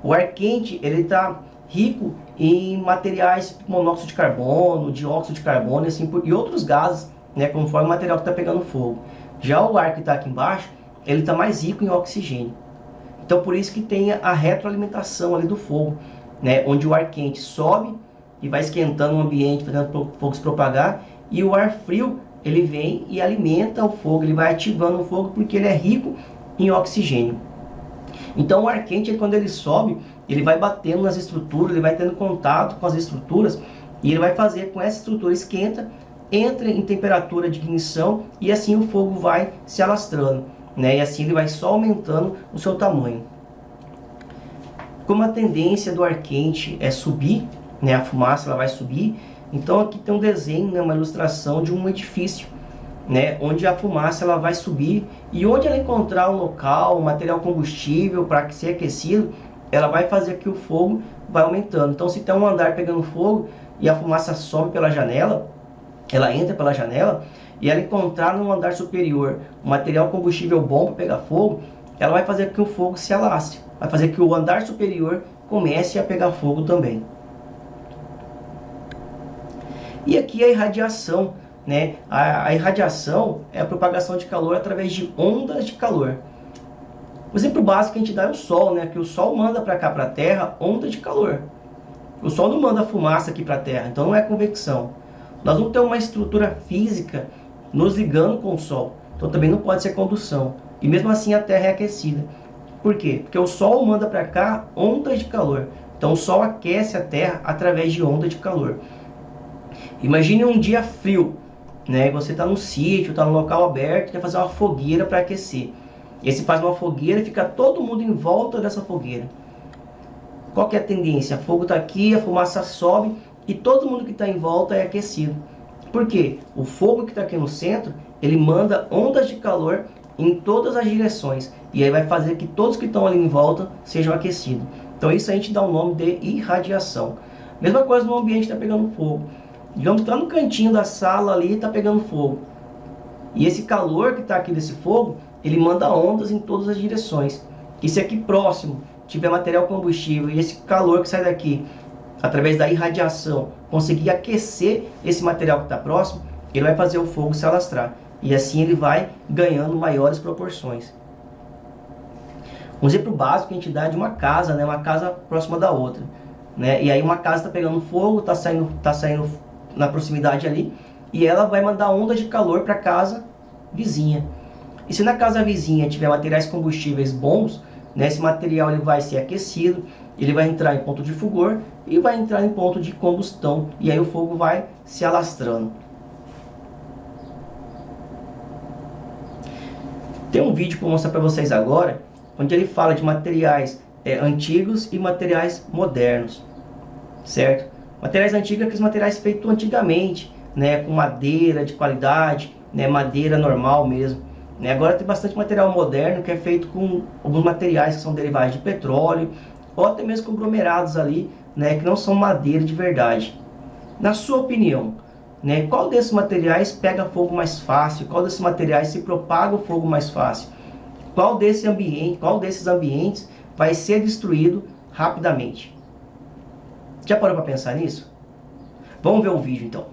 O ar quente, ele está rico em materiais tipo monóxido de carbono, dióxido de carbono e outros gases, né, conforme o material que está pegando fogo. Já o ar que está aqui embaixo, ele está mais rico em oxigênio. Então por isso que tem a retroalimentação ali do fogo, né, onde o ar quente sobe e vai esquentando o ambiente, fazendo o fogo se propagar, e o ar frio ele vem e alimenta o fogo, ele vai ativando o fogo porque ele é rico em oxigênio. Então o ar quente, quando ele sobe, ele vai batendo nas estruturas, ele vai tendo contato com as estruturas, e ele vai fazer com que essa estrutura esquenta, entra em temperatura de ignição, e assim o fogo vai se alastrando, né? E assim ele vai só aumentando o seu tamanho. Como a tendência do ar quente é subir, né, a fumaça ela vai subir, então aqui tem um desenho, né, uma ilustração de um edifício, né, onde a fumaça ela vai subir, e onde ela encontrar um local, um material combustível para ser aquecido, ela vai fazer que o fogo vai aumentando. Então se tem um andar pegando fogo e a fumaça sobe pela janela, ela entra pela janela, e ela encontrar no andar superior um material combustível bom para pegar fogo, ela vai fazer que o fogo se alastre, vai fazer que o andar superior comece a pegar fogo também. E aqui a irradiação, né? A irradiação é a propagação de calor através de ondas de calor. O exemplo básico que a gente dá é o Sol, né? Que o Sol manda para cá, para a Terra, onda de calor. O Sol não manda fumaça aqui para a Terra, então não é convecção. Nós não temos uma estrutura física nos ligando com o Sol, então também não pode ser condução. E mesmo assim a Terra é aquecida. Por quê? Porque o Sol manda para cá ondas de calor. Então o Sol aquece a Terra através de onda de calor. Imagine um dia frio, né? Você está no sítio, está no local aberto, quer fazer uma fogueira para aquecer. E aí você faz uma fogueira e fica todo mundo em volta dessa fogueira. Qual que é a tendência? O fogo está aqui, a fumaça sobe e todo mundo que está em volta é aquecido. Por quê? O fogo que está aqui no centro, ele manda ondas de calor em todas as direções. E aí vai fazer que todos que estão ali em volta sejam aquecidos. Então isso a gente dá o nome de irradiação. Mesma coisa no ambiente que está pegando fogo. Digamos que está no cantinho da sala ali e está pegando fogo. E esse calor que está aqui desse fogo, ele manda ondas em todas as direções. E se aqui próximo tiver material combustível e esse calor que sai daqui, através da irradiação, conseguir aquecer esse material que está próximo, ele vai fazer o fogo se alastrar. E assim ele vai ganhando maiores proporções. Um exemplo básico que a gente dá é de uma casa, né? Uma casa próxima da outra, né? E aí uma casa está pegando fogo, está saindo na proximidade ali, e ela vai mandar onda de calor para a casa vizinha. E se na casa vizinha tiver materiais combustíveis bons, né, esse material ele vai ser aquecido, ele vai entrar em ponto de fulgor e vai entrar em ponto de combustão, e aí o fogo vai se alastrando. Tem um vídeo que eu vou mostrar para vocês agora, onde ele fala de materiais antigos e materiais modernos, certo? Materiais antigos é aqueles materiais feitos antigamente, né, com madeira de qualidade, né, madeira normal mesmo. Né? Agora tem bastante material moderno que é feito com alguns materiais que são derivados de petróleo, ou até mesmo conglomerados ali, né, que não são madeira de verdade. Na sua opinião, né, qual desses materiais pega fogo mais fácil? Qual desses materiais se propaga o fogo mais fácil? Qual desses ambientes vai ser destruído rapidamente? Já parou para pensar nisso? Vamos ver o vídeo então.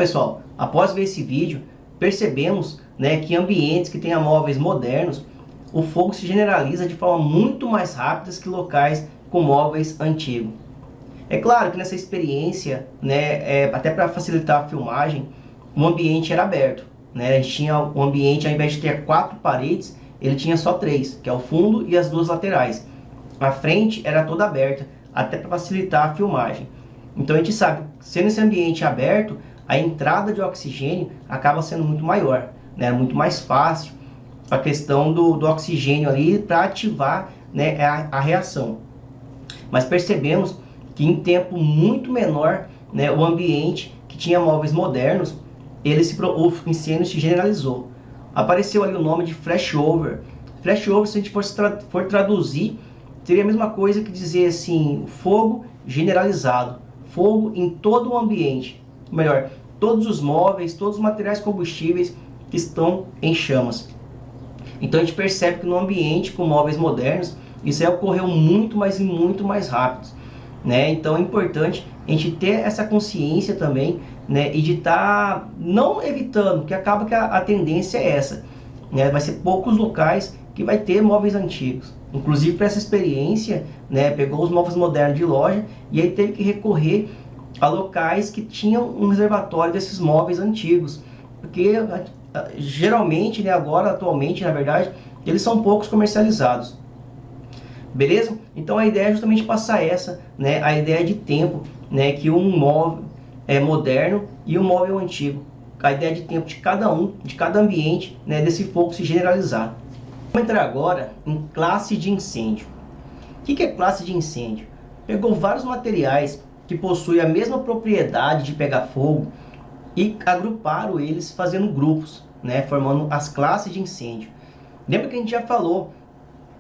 pessoal, após ver esse vídeo, percebemos, né, que em ambientes que tenham móveis modernos, o fogo se generaliza de forma muito mais rápida que locais com móveis antigos. É claro que nessa experiência, né, até para facilitar a filmagem, o ambiente era aberto, né? A gente tinha o ambiente, ao invés de ter 4 paredes, ele tinha só 3, que é o fundo e as 2 laterais. A frente era toda aberta, até para facilitar a filmagem. Então a gente sabe, sendo esse ambiente aberto, a entrada de oxigênio acaba sendo muito maior, né? Muito mais fácil a questão do oxigênio ali para ativar, né, a reação. Mas percebemos que em tempo muito menor, né, o ambiente que tinha móveis modernos, o incêndio se generalizou. Apareceu ali o nome de flashover. Flashover, se a gente for traduzir, seria a mesma coisa que dizer assim, fogo generalizado, fogo em todo o ambiente, melhor, todos os móveis, todos os materiais combustíveis que estão em chamas. Então a gente percebe que no ambiente com móveis modernos, isso aí ocorreu muito mais rápido, né? Então é importante a gente ter essa consciência também, né? E de estar não evitando, que acaba que a tendência é essa, né? Vai ser poucos locais que vai ter móveis antigos. Inclusive para essa experiência, né? Pegou os móveis modernos de loja e aí teve que recorrer a locais que tinham um reservatório desses móveis antigos, porque geralmente, né, agora, atualmente, na verdade, eles são poucos comercializados. Beleza? Então a ideia é justamente passar essa, né, a ideia de tempo, né, que um móvel é moderno e um móvel antigo. A ideia de tempo de cada um, de cada ambiente, né, desse fogo se generalizar. Vamos entrar agora em classe de incêndio. O que é classe de incêndio? Pegou vários materiais que possuem a mesma propriedade de pegar fogo e agruparam eles fazendo grupos, né, formando as classes de incêndio. Lembra que a gente já falou,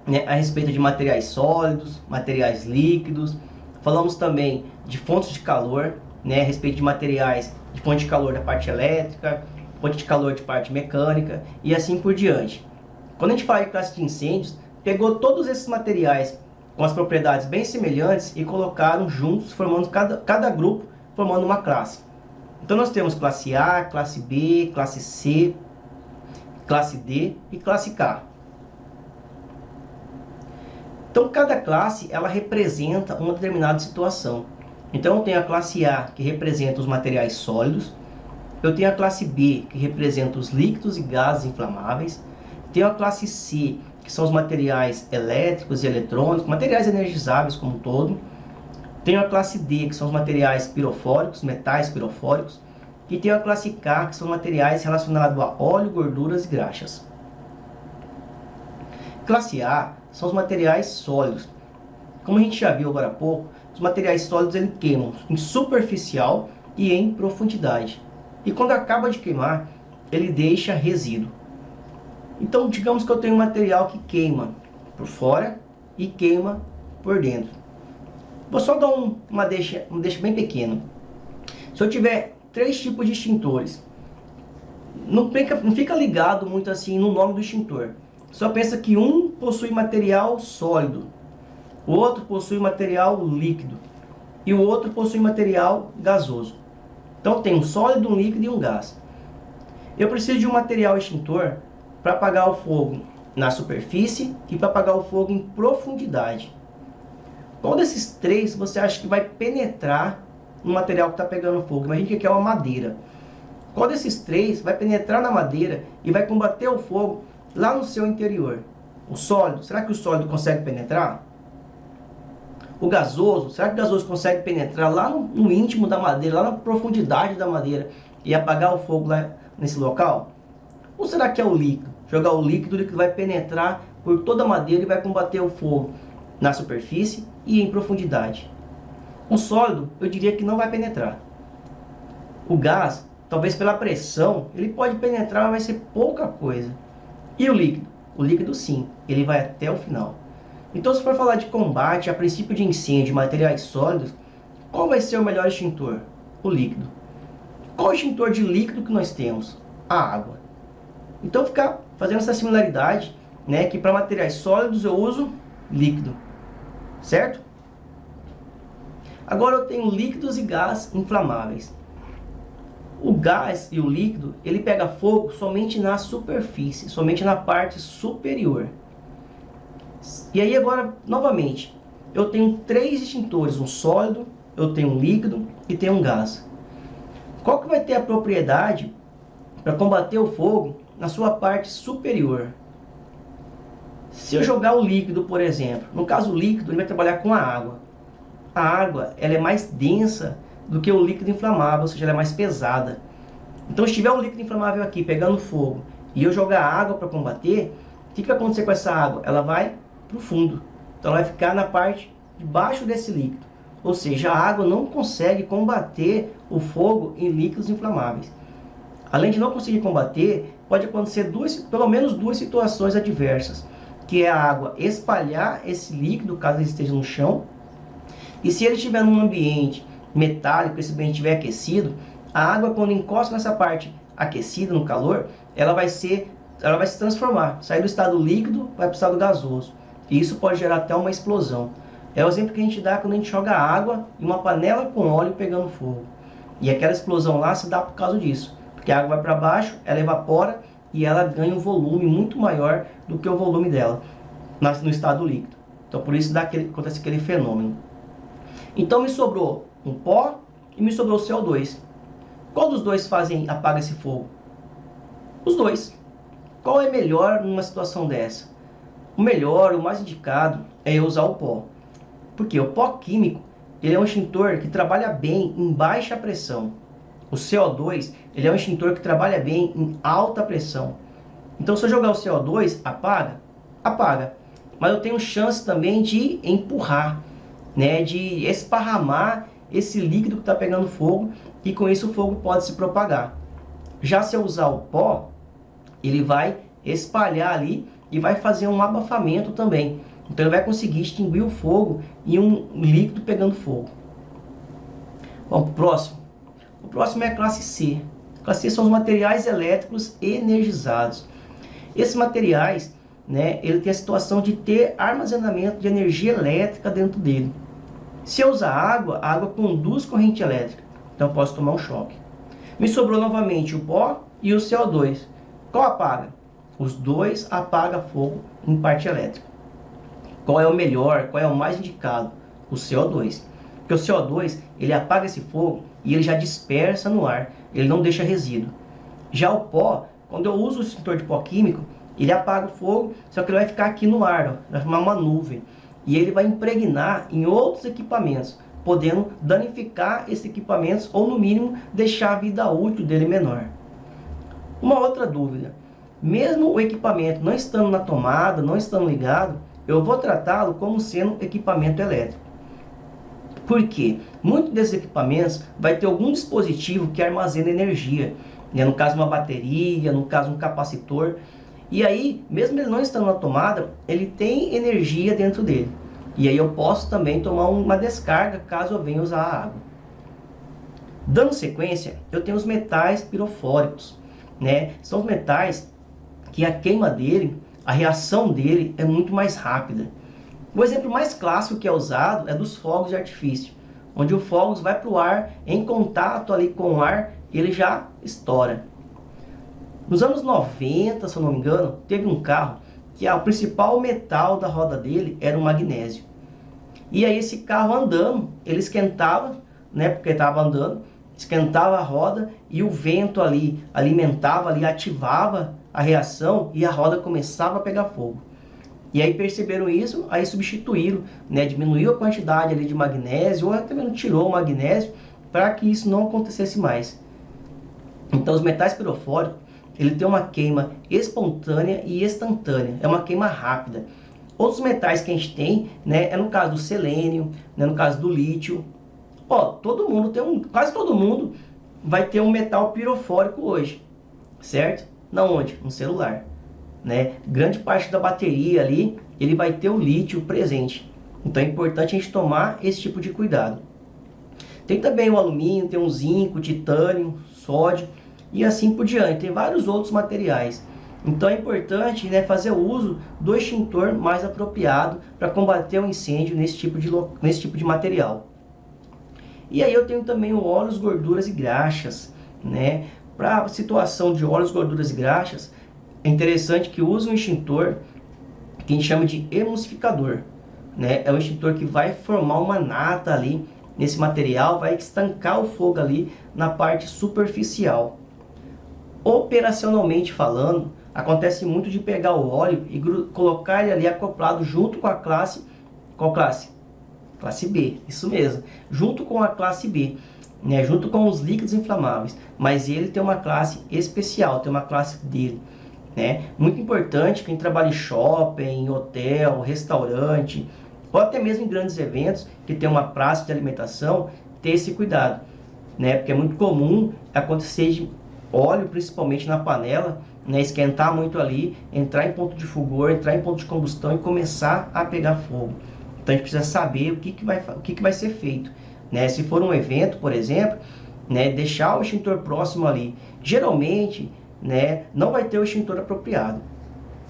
né, a respeito de materiais sólidos, materiais líquidos, falamos também de fontes de calor, né, a respeito de materiais de fonte de calor da parte elétrica, fonte de calor de parte mecânica e assim por diante. Quando a gente fala de classe de incêndios, pegou todos esses materiais com as propriedades bem semelhantes e colocaram juntos, formando cada grupo, formando uma classe. Então nós temos classe A, classe B, classe C, classe D e classe K. Então cada classe ela representa uma determinada situação. Então eu tenho a classe A, que representa os materiais sólidos. Eu tenho a classe B, que representa os líquidos e gases inflamáveis. Tenho a classe C, que são os materiais elétricos e eletrônicos, materiais energizáveis como um todo. Tenho a classe D, que são os materiais pirofóricos, metais pirofóricos. E tenho a classe K, que são materiais relacionados a óleo, gorduras e graxas. Classe A são os materiais sólidos. Como a gente já viu agora há pouco, os materiais sólidos eles queimam em superficial e em profundidade. E quando acaba de queimar, ele deixa resíduo. Então, digamos que eu tenho um material que queima por fora e queima por dentro. Vou só dar uma deixa bem pequena. Se eu tiver 3 tipos de extintores, não fica ligado muito assim no nome do extintor. Só pensa que um possui material sólido, o outro possui material líquido e o outro possui material gasoso. Então tem um sólido, um líquido e um gás. Eu preciso de um material extintor para apagar o fogo na superfície e para apagar o fogo em profundidade. Qual desses 3 você acha que vai penetrar no material que está pegando fogo? Imagina que é uma madeira. Qual desses 3 vai penetrar na madeira e vai combater o fogo lá no seu interior? O sólido, será que o sólido consegue penetrar? O gasoso, será que o gasoso consegue penetrar lá no íntimo da madeira, lá na profundidade da madeira e apagar o fogo lá nesse local? Ou será que é o líquido? Jogar o líquido vai penetrar por toda a madeira e vai combater o fogo na superfície e em profundidade. O sólido, eu diria que não vai penetrar. O gás, talvez pela pressão, ele pode penetrar, mas vai ser pouca coisa. E o líquido? O líquido sim, ele vai até o final. Então, se for falar de combate a princípio de incêndio de materiais sólidos, qual vai ser o melhor extintor? O líquido. Qual o extintor de líquido que nós temos? A água. Então, ficar fazendo essa similaridade, né, que para materiais sólidos eu uso líquido, certo? Agora eu tenho líquidos e gás inflamáveis. O gás e o líquido, ele pega fogo somente na superfície, somente na parte superior. E aí agora, novamente, eu tenho 3 extintores, um sólido, eu tenho um líquido e tenho um gás. Qual que vai ter a propriedade para combater o fogo na sua parte superior? Se eu jogar o líquido, por exemplo, no caso o líquido, ele vai trabalhar com a água. A água, ela é mais densa do que o líquido inflamável, ou seja, ela é mais pesada. Então, se tiver um líquido inflamável aqui pegando fogo e eu jogar água para combater, o que vai acontecer com essa água? Ela vai para o fundo. Então, ela vai ficar na parte de baixo desse líquido. Ou seja, a água não consegue combater o fogo em líquidos inflamáveis. Além de não conseguir combater, pode acontecer pelo menos duas situações adversas, que é a água espalhar esse líquido, caso ele esteja no chão, e se ele estiver num ambiente metálico, esse ambiente estiver aquecido, a água, quando encosta nessa parte aquecida, no calor, ela vai se transformar, sair do estado líquido, vai para o estado gasoso, e isso pode gerar até uma explosão. É o exemplo que a gente dá quando a gente joga água em uma panela com óleo pegando fogo, e aquela explosão lá se dá por causa disso, porque a água vai para baixo, ela evapora e ela ganha um volume muito maior do que o volume dela no estado líquido. Então por isso acontece aquele fenômeno. Então me sobrou um pó e me sobrou o CO2. Qual dos dois apaga esse fogo? Os dois. Qual é melhor numa situação dessa? O melhor, o mais indicado é eu usar o pó. Porque o pó químico, ele é um extintor que trabalha bem em baixa pressão. O CO2, ele é um extintor que trabalha bem em alta pressão. Então, se eu jogar o CO2, apaga? Apaga. Mas eu tenho chance também de empurrar, né, de esparramar esse líquido que está pegando fogo, e com isso o fogo pode se propagar. Já se eu usar o pó, ele vai espalhar ali e vai fazer um abafamento também. Então ele vai conseguir extinguir o fogo e um líquido pegando fogo. Vamos para o próximo. O próximo é a classe C. A classe C são os materiais elétricos energizados. Esses materiais, né, ele tem a situação de ter armazenamento de energia elétrica dentro dele. Se eu usar água, a água conduz corrente elétrica, então eu posso tomar um choque. Me sobrou novamente o pó e o CO2. Qual apaga? Os dois apagam fogo em parte elétrica. Qual é o melhor? Qual é o mais indicado? O CO2. Porque o CO2, ele apaga esse fogo e ele já dispersa no ar, ele não deixa resíduo. Já o pó, quando eu uso o extintor de pó químico, ele apaga o fogo, só que ele vai ficar aqui no ar, ó, vai formar uma nuvem. E ele vai impregnar em outros equipamentos, podendo danificar esses equipamentos ou, no mínimo, deixar a vida útil dele menor. Uma outra dúvida: mesmo o equipamento não estando na tomada, não estando ligado, eu vou tratá-lo como sendo equipamento elétrico. Por quê? Muitos desses equipamentos vai ter algum dispositivo que armazena energia, né? No caso uma bateria, no caso um capacitor. E aí, mesmo ele não estando na tomada, ele tem energia dentro dele. E aí eu posso também tomar uma descarga caso eu venha usar a água. Dando sequência, eu tenho os metais pirofóricos, né? São os metais que a queima dele, a reação dele é muito mais rápida. O exemplo mais clássico que é usado é dos fogos de artifício, onde o fogo vai para o ar, em contato ali com o ar, ele já estoura. Nos anos 90, se eu não me engano, teve um carro que o principal metal da roda dele era o magnésio. E aí esse carro andando, ele esquentava, né, porque estava andando, esquentava a roda e o vento ali alimentava, ali ativava a reação e a roda começava a pegar fogo. E aí perceberam isso, aí substituíram, né, diminuiu a quantidade ali de magnésio, ou até mesmo tirou o magnésio, para que isso não acontecesse mais. Então os metais pirofóricos, ele tem uma queima espontânea e instantânea, é uma queima rápida. Outros metais que a gente tem, né, é no caso do selênio, né, no caso do lítio. Ó, quase todo mundo vai ter um metal pirofórico hoje, certo? Na onde? No celular, né? Grande parte da bateria ali, ele vai ter o lítio presente. Então é importante a gente tomar esse tipo de cuidado. Tem também o alumínio, tem o zinco, o titânio, sódio e assim por diante. Tem vários outros materiais. Então é importante, né, fazer uso do extintor mais apropriado para combater o incêndio nesse tipo de material. E aí eu tenho também o óleos, gorduras e graxas, né? Para a situação de óleos, gorduras e graxas, é interessante que use um extintor que a gente chama de emulsificador, né? É um extintor que vai formar uma nata ali nesse material, vai estancar o fogo ali na parte superficial. Operacionalmente falando, acontece muito de pegar o óleo e colocar ele ali acoplado junto com a classe. Qual classe? Classe B, isso mesmo. Junto com a classe B, né? Junto com os líquidos inflamáveis. Mas ele tem uma classe especial, tem uma classe dele, né? Muito importante quem trabalha em shopping, hotel, restaurante, ou até mesmo em grandes eventos que tem uma praça de alimentação, ter esse cuidado, né? Porque é muito comum acontecer de óleo, principalmente na panela, né? Esquentar muito ali, entrar em ponto de fulgor, entrar em ponto de combustão e começar a pegar fogo. Então a gente precisa saber o que vai ser feito, né? Se for um evento, por exemplo, né, deixar o extintor próximo ali. Geralmente, né, não vai ter o extintor apropriado,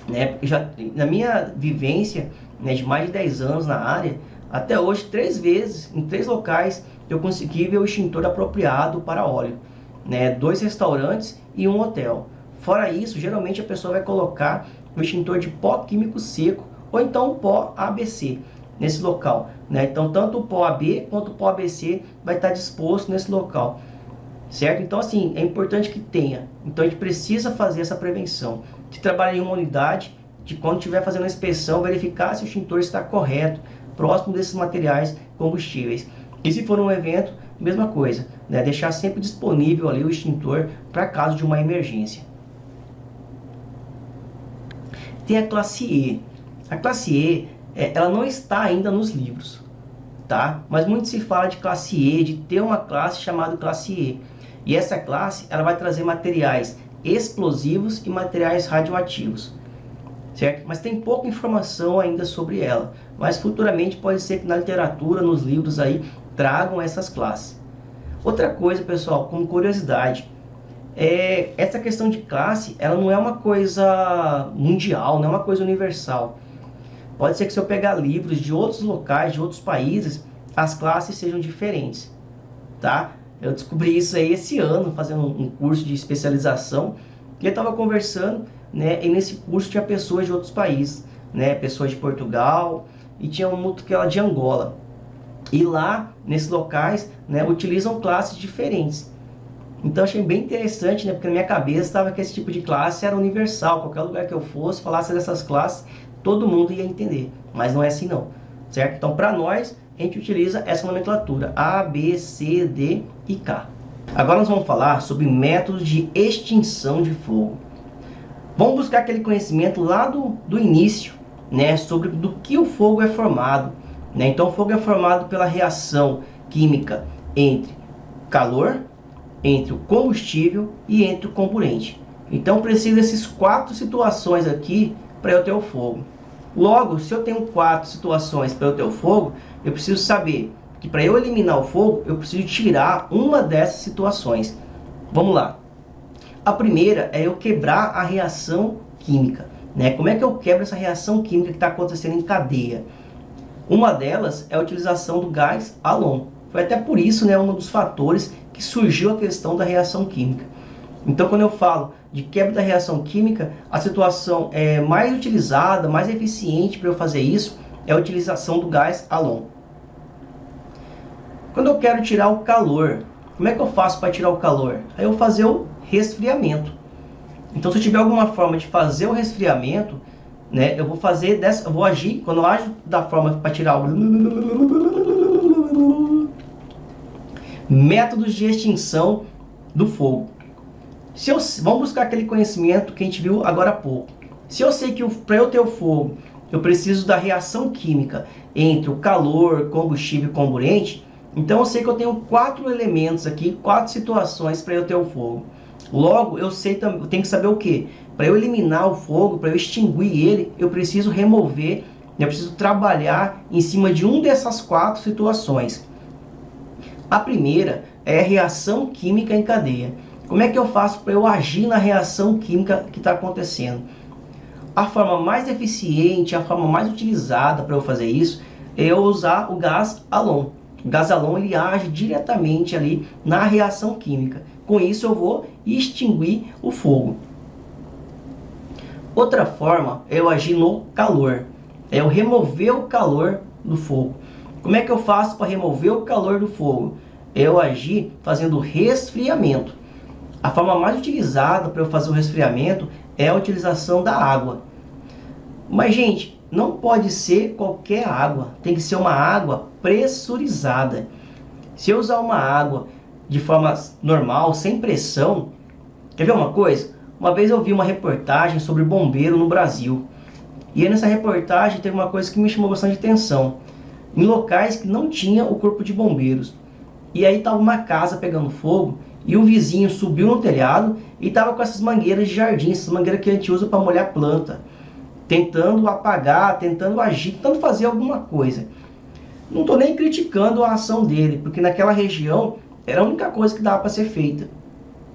né? Já na minha vivência, né, de mais de 10 anos na área, até hoje 3 vezes, em 3 locais, eu consegui ver o extintor apropriado para óleo, né? 2 restaurantes e um hotel. Fora isso, geralmente a pessoa vai colocar o extintor de pó químico seco ou então o pó ABC nesse local, né? Então tanto o pó AB quanto o pó ABC vai estar disposto nesse local, certo? Então assim, é importante que tenha. Então a gente precisa fazer essa prevenção. Se trabalhar em uma unidade, de quando estiver fazendo a inspeção, verificar se o extintor está correto, próximo desses materiais combustíveis. E se for um evento, mesma coisa, né? Deixar sempre disponível ali o extintor para caso de uma emergência. Tem a classe E. A classe E, ela não está ainda nos livros, tá? Mas muito se fala de classe E, de ter uma classe chamada classe E. E essa classe, ela vai trazer materiais explosivos e materiais radioativos, certo? Mas tem pouca informação ainda sobre ela. Mas futuramente pode ser que na literatura, nos livros aí, tragam essas classes. Outra coisa, pessoal, como curiosidade, essa questão de classe, ela não é uma coisa mundial, não é uma coisa universal. Pode ser que se eu pegar livros de outros locais, de outros países, as classes sejam diferentes, tá? Eu descobri isso aí esse ano, fazendo um curso de especialização, e eu estava conversando, né, e nesse curso tinha pessoas de outros países, né, pessoas de Portugal, e tinha uma que era de Angola. E lá, nesses locais, né, utilizam classes diferentes. Então achei bem interessante, né, porque na minha cabeça estava que esse tipo de classe era universal, qualquer lugar que eu fosse, falasse dessas classes, todo mundo ia entender, mas não é assim não, certo? Então para nós, a gente utiliza essa nomenclatura, A, B, C, D e K. Agora nós vamos falar sobre métodos de extinção de fogo. Vamos buscar aquele conhecimento lá do início, né, sobre do que o fogo é formado, né? Então o fogo é formado pela reação química entre calor, entre o combustível e entre o comburente. Então preciso dessas 4 situações aqui para eu ter o fogo. Logo, se eu tenho 4 situações para eu ter o fogo, eu preciso saber que para eu eliminar o fogo, eu preciso tirar uma dessas situações. Vamos lá. A primeira é eu quebrar a reação química, né? Como é que eu quebro essa reação química que está acontecendo em cadeia? Uma delas é a utilização do gás halon. Foi até por isso, né, um dos fatores que surgiu a questão da reação química. Então, quando eu falo de quebra da reação química, a situação mais utilizada, mais eficiente para eu fazer isso é a utilização do gás halon. Quando eu quero tirar o calor, como é que eu faço para tirar o calor? Aí eu vou fazer o resfriamento. Então, se eu tiver alguma forma de fazer o resfriamento, né, eu vou agir, quando eu ajo da forma para tirar o métodos de extinção do fogo. Vamos buscar aquele conhecimento que a gente viu agora há pouco. Se eu sei que para eu ter o fogo, eu preciso da reação química entre o calor, combustível e comburente, então eu sei que eu tenho 4 elementos aqui, 4 situações para eu ter o fogo. Logo, eu tenho que saber o que? Para eu eliminar o fogo, para eu extinguir ele, eu preciso remover, eu preciso trabalhar em cima de uma dessas 4 situações. A primeira é a reação química em cadeia. Como é que eu faço para eu agir na reação química que está acontecendo? A forma mais eficiente, a forma mais utilizada para eu fazer isso é eu usar o gás halon. O gás halon ele age diretamente ali na reação química. Com isso eu vou extinguir o fogo. Outra forma é eu agir no calor, é eu remover o calor do fogo. Como é que eu faço para remover o calor do fogo? É eu agir fazendo resfriamento. A forma mais utilizada para eu fazer o resfriamento é a utilização da água. Mas, gente, não pode ser qualquer água. Tem que ser uma água pressurizada. Se eu usar uma água de forma normal, sem pressão... Quer ver uma coisa? Uma vez eu vi uma reportagem sobre bombeiro no Brasil. E aí nessa reportagem teve uma coisa que me chamou bastante atenção. Em locais que não tinha o corpo de bombeiros. E aí estava uma casa pegando fogo e o vizinho subiu no telhado e estava com essas mangueiras de jardim, essas mangueiras que a gente usa para molhar planta, tentando apagar, tentando agir, tentando fazer alguma coisa. Não estou nem criticando a ação dele, porque naquela região era a única coisa que dava para ser feita,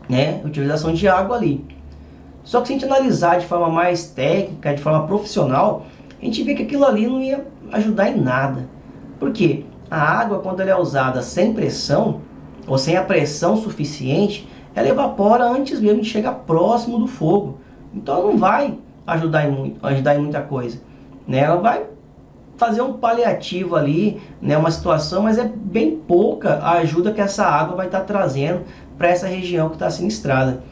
né? Utilização de água ali. Só que se a gente analisar de forma mais técnica, de forma profissional, a gente vê que aquilo ali não ia ajudar em nada. Por quê? A água, quando ela é usada sem pressão, ou sem a pressão suficiente, ela evapora antes mesmo de chegar próximo do fogo. Então ela não vai ajudar em muita coisa, né? Ela vai fazer um paliativo ali, né? Uma situação, mas é bem pouca a ajuda que essa água vai estar trazendo para essa região que está sinistrada.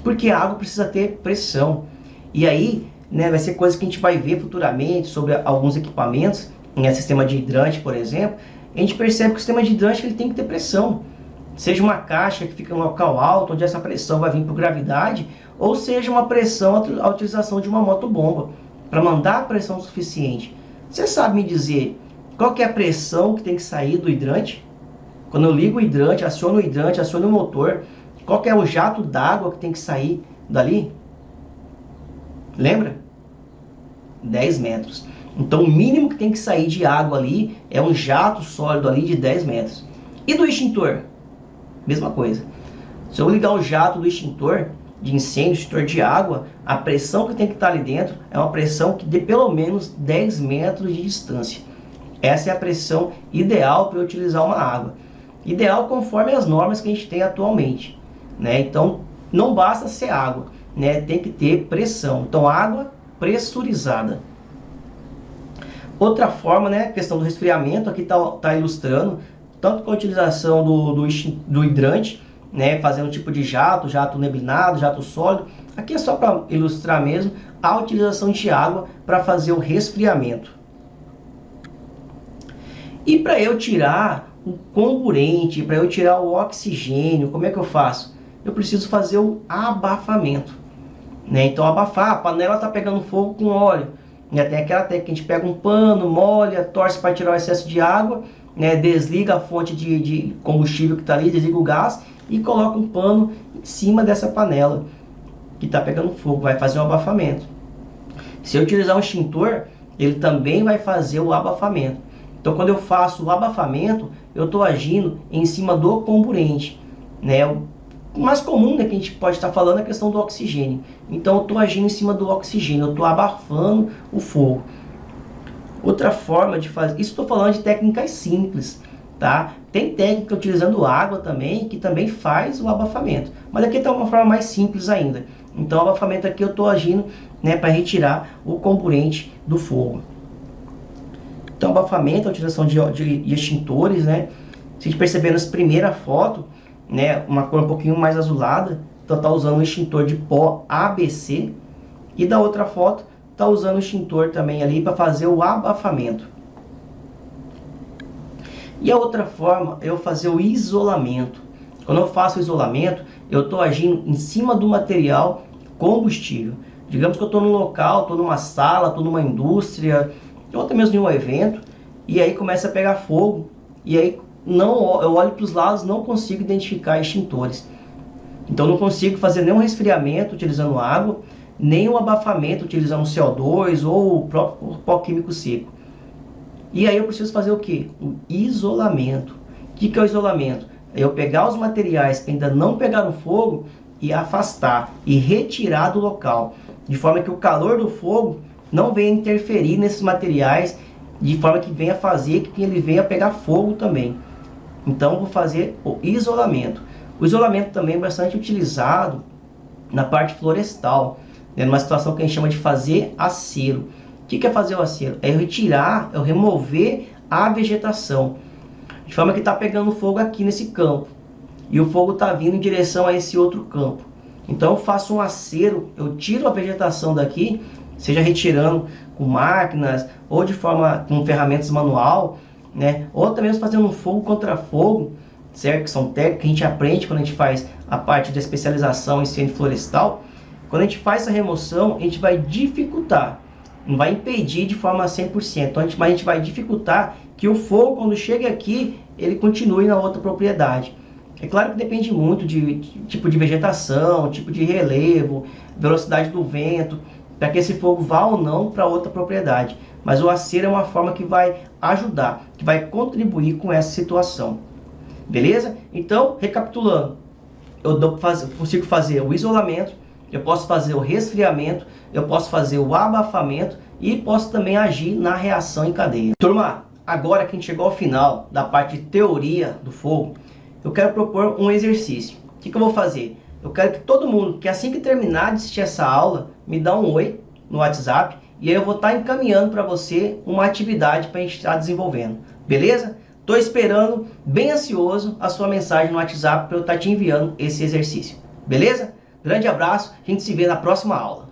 Porque a água precisa ter pressão. E aí, né, vai ser coisa que a gente vai ver futuramente sobre alguns equipamentos, né, sistema de hidrante, por exemplo. A gente percebe que o sistema de hidrante ele tem que ter pressão. Seja uma caixa que fica em um local alto, onde essa pressão vai vir por gravidade, ou seja uma pressão, a utilização de uma motobomba, para mandar a pressão suficiente. Você sabe me dizer qual que é a pressão que tem que sair do hidrante? Quando eu ligo o hidrante, aciono o motor, qual que é o jato d'água que tem que sair dali? Lembra? 10 metros. Então o mínimo que tem que sair de água ali é um jato sólido ali de 10 metros. E do extintor? Mesma coisa. Se eu ligar o jato do extintor de incêndio, extintor de água, a pressão que tem que estar ali dentro é uma pressão que dê pelo menos 10 metros de distância. Essa é a pressão ideal para utilizar uma água. Ideal conforme as normas que a gente tem atualmente, né? Então não basta ser água, né? Tem que ter pressão. Então água pressurizada. Outra forma, né? A questão do resfriamento, aqui tá ilustrando, tanto com a utilização do hidrante, né? Fazendo um tipo de jato, jato neblinado, jato sólido. Aqui é só para ilustrar mesmo a utilização de água para fazer o resfriamento. E para eu tirar o comburente, para eu tirar o oxigênio, como é que eu faço? Eu preciso fazer o abafamento, né? Então abafar, a panela está pegando fogo com óleo, né? Tem aquela técnica que a gente pega um pano, molha, torce para tirar o excesso de água, né? Desliga a fonte de combustível que está ali, desliga o gás e coloca um pano em cima dessa panela que está pegando fogo, vai fazer um abafamento. Se eu utilizar um extintor, ele também vai fazer o abafamento. Então quando eu faço o abafamento, eu estou agindo em cima do comburente, né? O mais comum, né, que a gente pode estar falando é a questão do oxigênio. Então eu estou agindo em cima do oxigênio, eu estou abafando o fogo. Outra forma de fazer, isso estou falando de técnicas simples, tá? Tem técnica utilizando água também, que também faz o abafamento. Mas aqui está uma forma mais simples ainda. Então o abafamento aqui eu estou agindo, né, para retirar o comburente do fogo. Então abafamento, a utilização de extintores, né? Se a gente perceber nessa primeira foto, né, uma cor um pouquinho mais azulada, então está usando um extintor de pó ABC, e da outra foto está usando o extintor também ali para fazer o abafamento. E a outra forma é eu fazer o isolamento. Quando eu faço o isolamento, eu estou agindo em cima do material combustível. Digamos que eu estou num local, estou numa sala, estou numa indústria, ou até mesmo em um evento, e aí começa a pegar fogo, e aí eu olho para os lados, não consigo identificar extintores. Então não consigo fazer nenhum resfriamento utilizando água, nem o abafamento utilizando CO2 ou o próprio pó químico seco. E aí eu preciso fazer o quê? O isolamento. O que é o isolamento? É eu pegar os materiais que ainda não pegaram fogo e afastar e retirar do local, de forma que o calor do fogo não venha interferir nesses materiais, de forma que venha fazer que ele venha pegar fogo também. Então vou fazer o isolamento. O isolamento também é bastante utilizado na parte florestal, né, numa situação que a gente chama de fazer acero. O que é fazer o acero? É retirar, é remover a vegetação, de forma que está pegando fogo aqui nesse campo, e o fogo está vindo em direção a esse outro campo. Então eu faço um acero, eu tiro a vegetação daqui, seja retirando com máquinas, ou de forma com ferramentas manual, né, ou até mesmo fazendo um fogo contra fogo, certo? Que são técnicas que a gente aprende quando a gente faz a parte da especialização em incêndio florestal. Quando a gente faz essa remoção, a gente vai dificultar, não vai impedir de forma 100%, então mas a gente vai dificultar que o fogo, quando chega aqui, ele continue na outra propriedade. É claro que depende muito de tipo de vegetação, tipo de relevo, velocidade do vento, para que esse fogo vá ou não para outra propriedade. Mas o acero é uma forma que vai ajudar, que vai contribuir com essa situação. Beleza? Então, recapitulando, eu consigo fazer o isolamento, eu posso fazer o resfriamento, eu posso fazer o abafamento e posso também agir na reação em cadeia. Turma, agora que a gente chegou ao final da parte de teoria do fogo, eu quero propor um exercício. O que eu vou fazer? Eu quero que todo mundo, que assim que terminar de assistir essa aula, me dá um oi no WhatsApp, e aí eu vou estar encaminhando para você uma atividade para a gente estar desenvolvendo. Beleza? Estou esperando, bem ansioso, a sua mensagem no WhatsApp para eu estar te enviando esse exercício. Beleza? Grande abraço, a gente se vê na próxima aula.